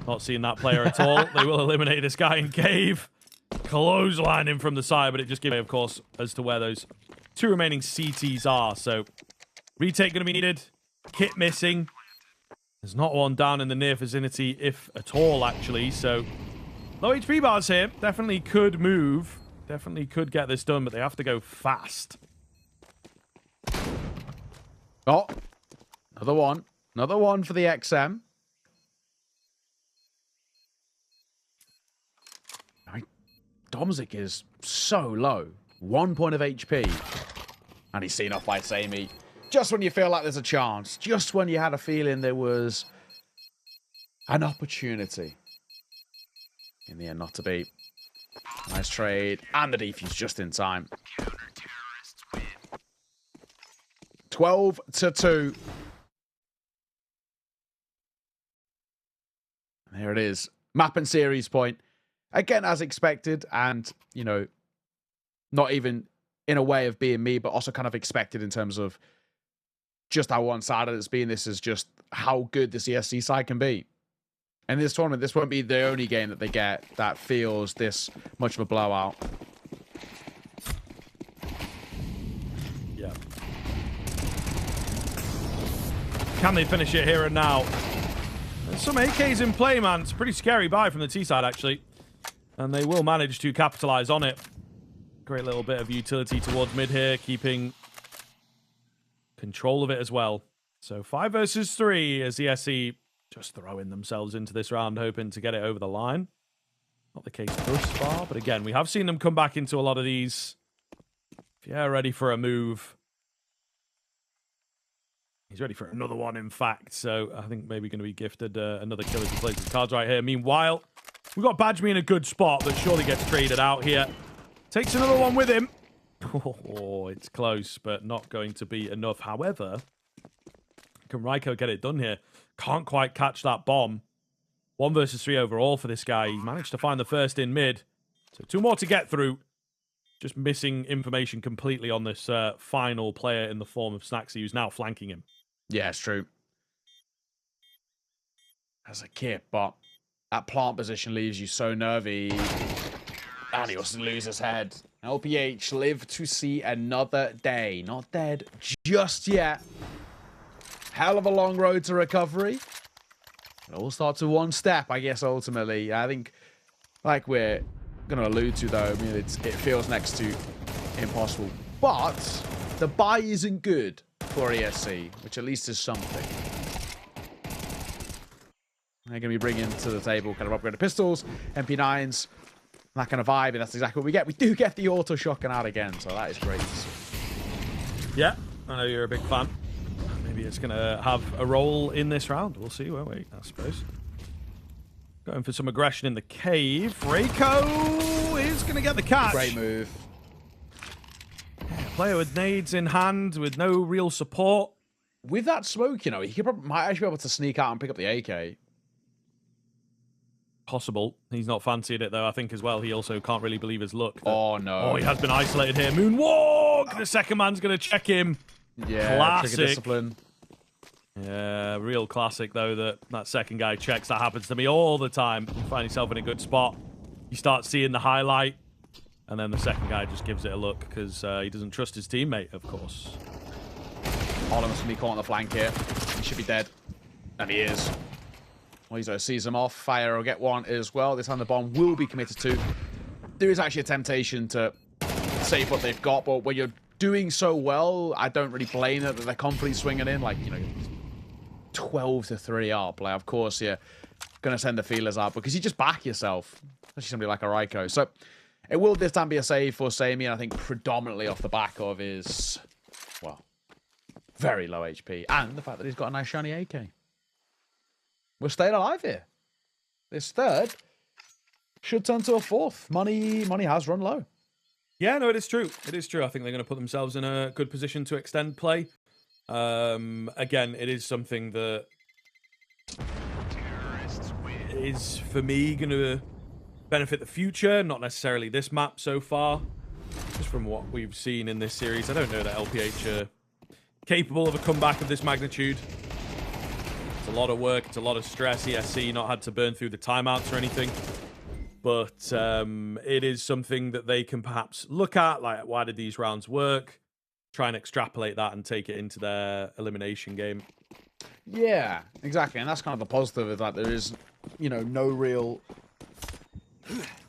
Not seeing that player at all. They will eliminate this guy in cave. Clothesline him from the side, but it just gives me, of course, as to where those two remaining CTs are. So, retake going to be needed. Kit missing. There's not one down in the near vicinity, if at all, actually. So, low HP bars here. Definitely could move. Definitely could get this done, but they have to go fast. Oh, another one. Another one for the XM. Gomzik is so low. 1 point of HP. And he's seen off by FACEIT. Just when you feel like there's a chance. Just when you had a feeling there was an opportunity. In the end, not to be. Nice trade. And the defuse just in time. 12-2. There it is. Map and series point. Again, as expected. And, you know, not even in a way of being me, but also kind of expected in terms of just how one-sided it's been. This is just how good this ESC side can be. And this tournament, this won't be the only game that they get that feels this much of a blowout. Yeah. Can they finish it here and now? There's some AKs in play, man. It's a pretty scary buy from the T side, actually. And they will manage to capitalize on it. Great little bit of utility towards mid here, keeping control of it as well. So 5 versus 3 as ESC just throwing themselves into this round, hoping to get it over the line. Not the case thus far, but again, we have seen them come back into a lot of these. If you're ready for a move. He's ready for another one, in fact. So I think maybe going to be gifted another kill as he plays his cards right here. Meanwhile, we've got Badgemy in a good spot, but surely gets traded out here. Takes another one with him. Oh, it's close, but not going to be enough. However, can Raiko get it done here? Can't quite catch that bomb. 1 versus 3 overall for this guy. He managed to find the first in mid. So 2 more to get through. Just missing information completely on this final player in the form of Snacksy, who's now flanking him. Yeah, it's true. As a kid, but that plant position leaves you so nervy. And he also loses his head. LPH live to see another day. Not dead just yet. Hell of a long road to recovery. It all starts with one step, I guess, ultimately. I think, like we're going to allude to, though, I mean, it feels next to impossible. But the buy isn't good for ESC, which at least is something. They're going to be bringing to the table kind of upgraded pistols, MP9s, that kind of vibe, and that's exactly what we get. We do get the auto shotgun out again, so that is great. Yeah, I know you're a big fan. Maybe it's going to have a role in this round. We'll see, won't we? I suppose. Going for some aggression in the cave. Raiko is going to get the catch. Great move. Yeah, player with nades in hand, with no real support. With that smoke, you know, he might actually be able to sneak out and pick up the AK. Possible. He's not fancying it, though, I think, as well. He also can't really believe his luck. Oh, no. Oh, he has been isolated here. Moonwalk! The second man's going to check him. Yeah, classic. Discipline. Yeah, real classic, though, that second guy checks. That happens to me all the time. You find yourself in a good spot. You start seeing the highlight, and then the second guy just gives it a look because he doesn't trust his teammate, of course. Oliver's going to be caught on the flank here. He should be dead. And he is. Moiso sees him off. Fire will get one as well. This time the bomb will be committed to. There is actually a temptation to save what they've got, but when you're doing so well, I don't really blame them that they're confidently swinging in. Like, you know, 12-3 up. Like, of course, you're going to send the feelers out because you just back yourself, especially somebody like a Raiko. So it will this time be a save for Sammy, and I think predominantly off the back of his, well, very low HP and the fact that he's got a nice shiny AK. We're staying alive here. This third should turn to a fourth. Money has run low. Yeah, no, it is true. It is true. I think they're going to put themselves in a good position to extend play. Again, it is something that is, for me, going to benefit the future, not necessarily this map so far. Just from what we've seen in this series, I don't know that LPH are capable of a comeback of this magnitude. It's a lot of work, it's a lot of stress. ESC not had to burn through the timeouts or anything. But it is something that they can perhaps look at, like, why did these rounds work? Try and extrapolate that and take it into their elimination game. Yeah, exactly. And that's kind of the positive of that. There is, you know, no real,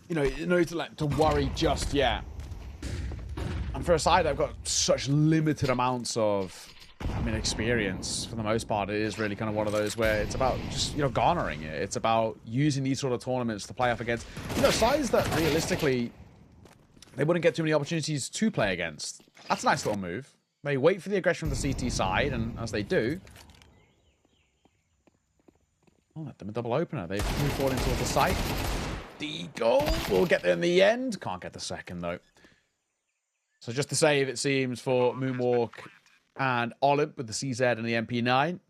you know, no to worry just yet. And for a side, I've got such limited amounts of, I mean, experience. For the most part, it is really kind of one of those where it's about just, you know, garnering it. It's about using these sort of tournaments to play up against, you know, sides that realistically they wouldn't get too many opportunities to play against. That's a nice little move. They wait for the aggression from the CT side, and as they do, oh, let them a double opener. They've moved forward into the site. The goal will get there in the end. Can't get the second, though. So just to save, it seems, for Moonwalk and Olymp with the CZ and the MP9.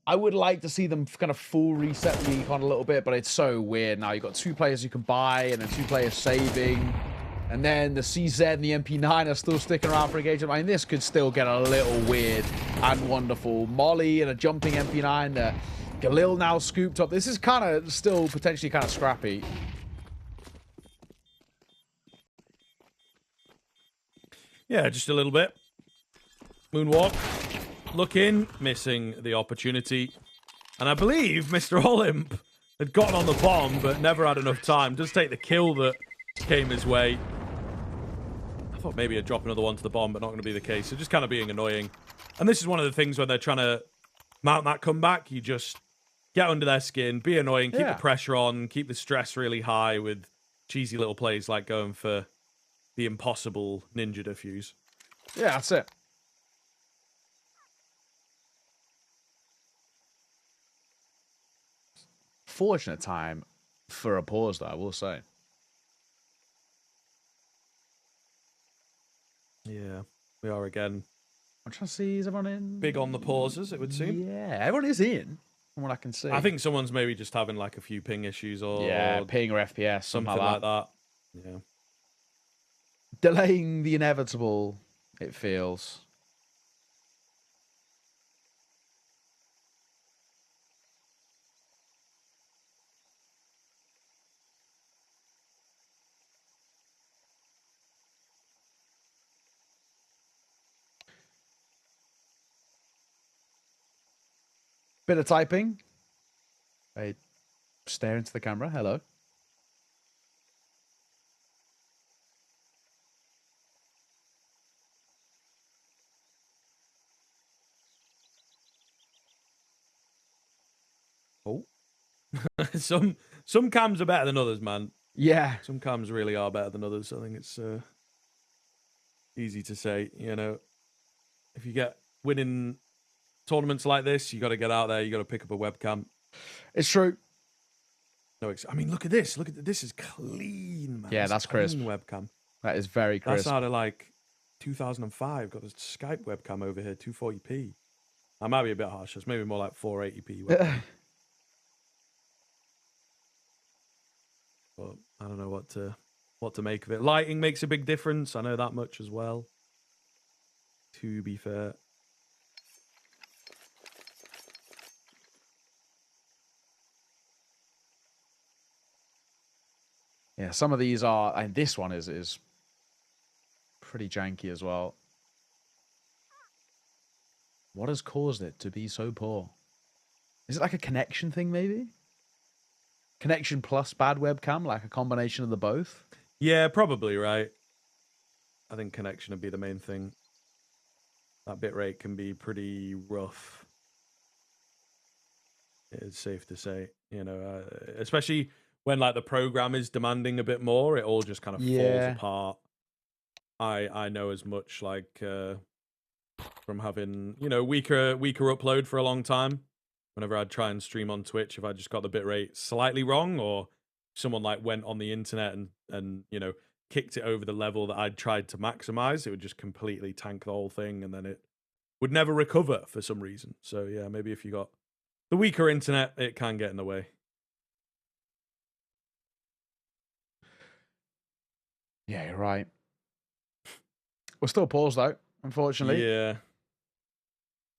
I would like to see them kind of full reset the econ a little bit, but it's so weird now. You've got 2 players you can buy, and then 2 players saving. And then the CZ and the MP9 are still sticking around for engagement. I mean, this could still get a little weird and wonderful. Molly and a jumping MP9. Galil now scooped up. This is kind of still potentially kind of scrappy. Yeah, just a little bit. Moonwalk, looking, missing the opportunity. And I believe Mr. Olymp had gotten on the bomb, but never had enough time. Does take the kill that came his way. I thought maybe I'd drop another one to the bomb, but not going to be the case. So just kind of being annoying. And this is one of the things when they're trying to mount that comeback. You just get under their skin, be annoying, keep the pressure on, keep the stress really high with cheesy little plays like going for the impossible ninja defuse. Yeah, that's it. Fortunate time for a pause, though, I will say. Yeah, we are again. I'm trying to see, is everyone in? Big on the pauses, it would seem. Yeah, everyone is in, from what I can see. I think someone's maybe just having like a few ping issues or ping or FPS, something like that. Yeah. Delaying the inevitable, it feels. Bit of typing. I stare into the camera. Hello. Oh. some cams are better than others, man. Yeah. Some cams really are better than others. I think it's easy to say, you know. If you get winning tournaments like this, you got to get out there. You got to pick up a webcam. It's true. No, I mean, look at this. Look at this. Is clean, man. Yeah, that's crisp. Webcam. That is very crisp. That's out of like 2005. Got this Skype webcam over here, 240p. I might be a bit harsh. It's maybe more like 480p webcam. But I don't know what to make of it. Lighting makes a big difference. I know that much as well. To be fair. Yeah, some of these are, and this one is pretty janky as well. What has caused it to be so poor? Is it like a connection thing, maybe? Connection plus bad webcam, like a combination of the both? Yeah, probably, right? I think connection would be the main thing. That bitrate can be pretty rough. It's safe to say, you know, especially when like the program is demanding a bit more, it all just kind of falls apart. I know as much like from having, you know, weaker upload for a long time. Whenever I'd try and stream on Twitch, if I just got the bitrate slightly wrong, or someone like went on the internet and you know, kicked it over the level that I'd tried to maximize, it would just completely tank the whole thing, and then it would never recover for some reason. So yeah, maybe if you got the weaker internet, it can get in the way. Yeah, you're right. We're still paused though, unfortunately. Yeah.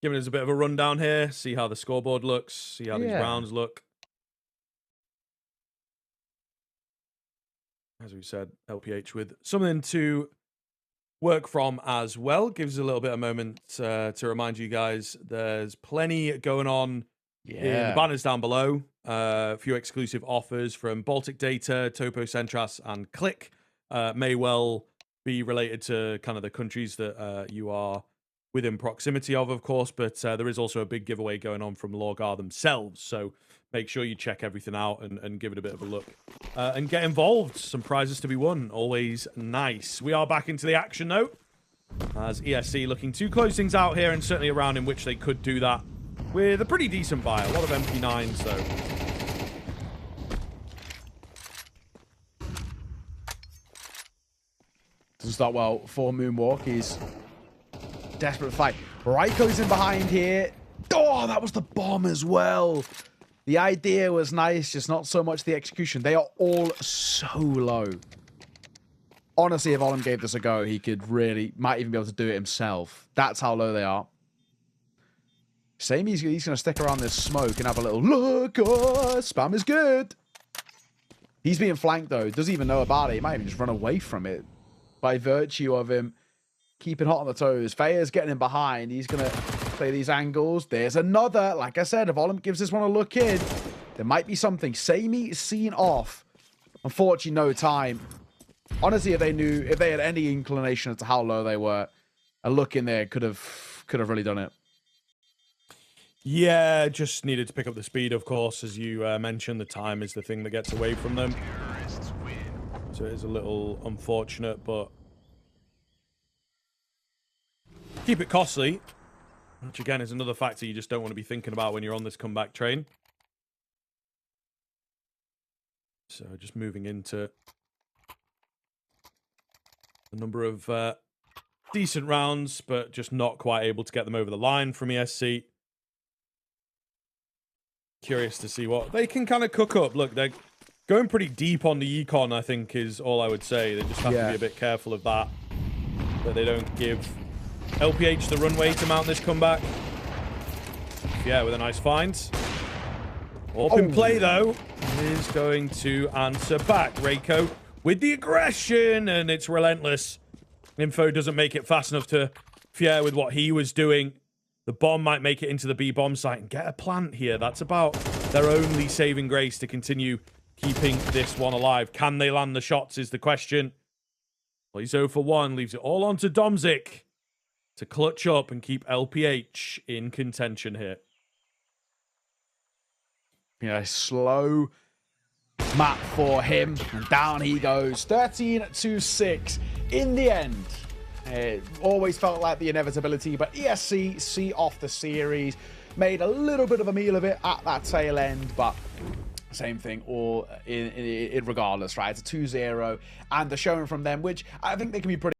Giving us a bit of a rundown here, see how the scoreboard looks, see how these rounds look. As we said, LPH with something to work from as well. Gives us a little bit of moment to remind you guys there's plenty going on in the banners down below. A few exclusive offers from Baltic Data, Topo Centras, and Click. May well be related to kind of the countries that you are within proximity of course, but there is also a big giveaway going on from Lorgar themselves, so make sure you check everything out and give it a bit of a look. And get involved. Some prizes to be won. Always nice. We are back into the action, though, as ESC looking to close things out here, and certainly a round in which they could do that with a pretty decent buy. A lot of MP9s, though. Doesn't start well for Moonwalk. He's desperate to fight. Raiko's in behind here. Oh, that was the bomb as well. The idea was nice, just not so much the execution. They are all so low. Honestly, if Olim gave this a go, he could really, might even be able to do it himself. That's how low they are. Same, he's going to stick around this smoke and have a little look. Oh, spam is good. He's being flanked, though. Doesn't even know about it. He might even just run away from it by virtue of him keeping hot on the toes. Fea's getting him behind. He's going to play these angles. There's another. Like I said, if Olim gives this one a look in, there might be something. Sammy seen off. Unfortunately, no time. Honestly, if they had any inclination as to how low they were, a look in there could have really done it. Yeah, just needed to pick up the speed, of course. As you mentioned, the time is the thing that gets away from them. So it is a little unfortunate, but keep it costly, which again is another factor you just don't want to be thinking about when you're on this comeback train. So just moving into a number of decent rounds, but just not quite able to get them over the line from ESC. Curious to see what they can kind of cook up. Look, they're going pretty deep on the econ, I think, is all I would say. They just have to be a bit careful of that they don't give LPH the runway to mount this comeback. Yeah, with a nice find. Up in play, though, is going to answer back. Raiko with the aggression, and it's relentless. Info doesn't make it fast enough to Fier with what he was doing. The bomb might make it into the B bomb site and get a plant here. That's about their only saving grace to continue keeping this one alive. Can they land the shots is the question. Well, he's 0 for 1. Leaves it all on to Domzik to clutch up and keep LPH in contention here. Yeah, slow map for him. And down he goes. 13-6 in the end. It always felt like the inevitability, but ESC see off the series. Made a little bit of a meal of it at that tail end, but same thing all in regardless, right? It's a 2-0, and the showing from them, which I think they can be pretty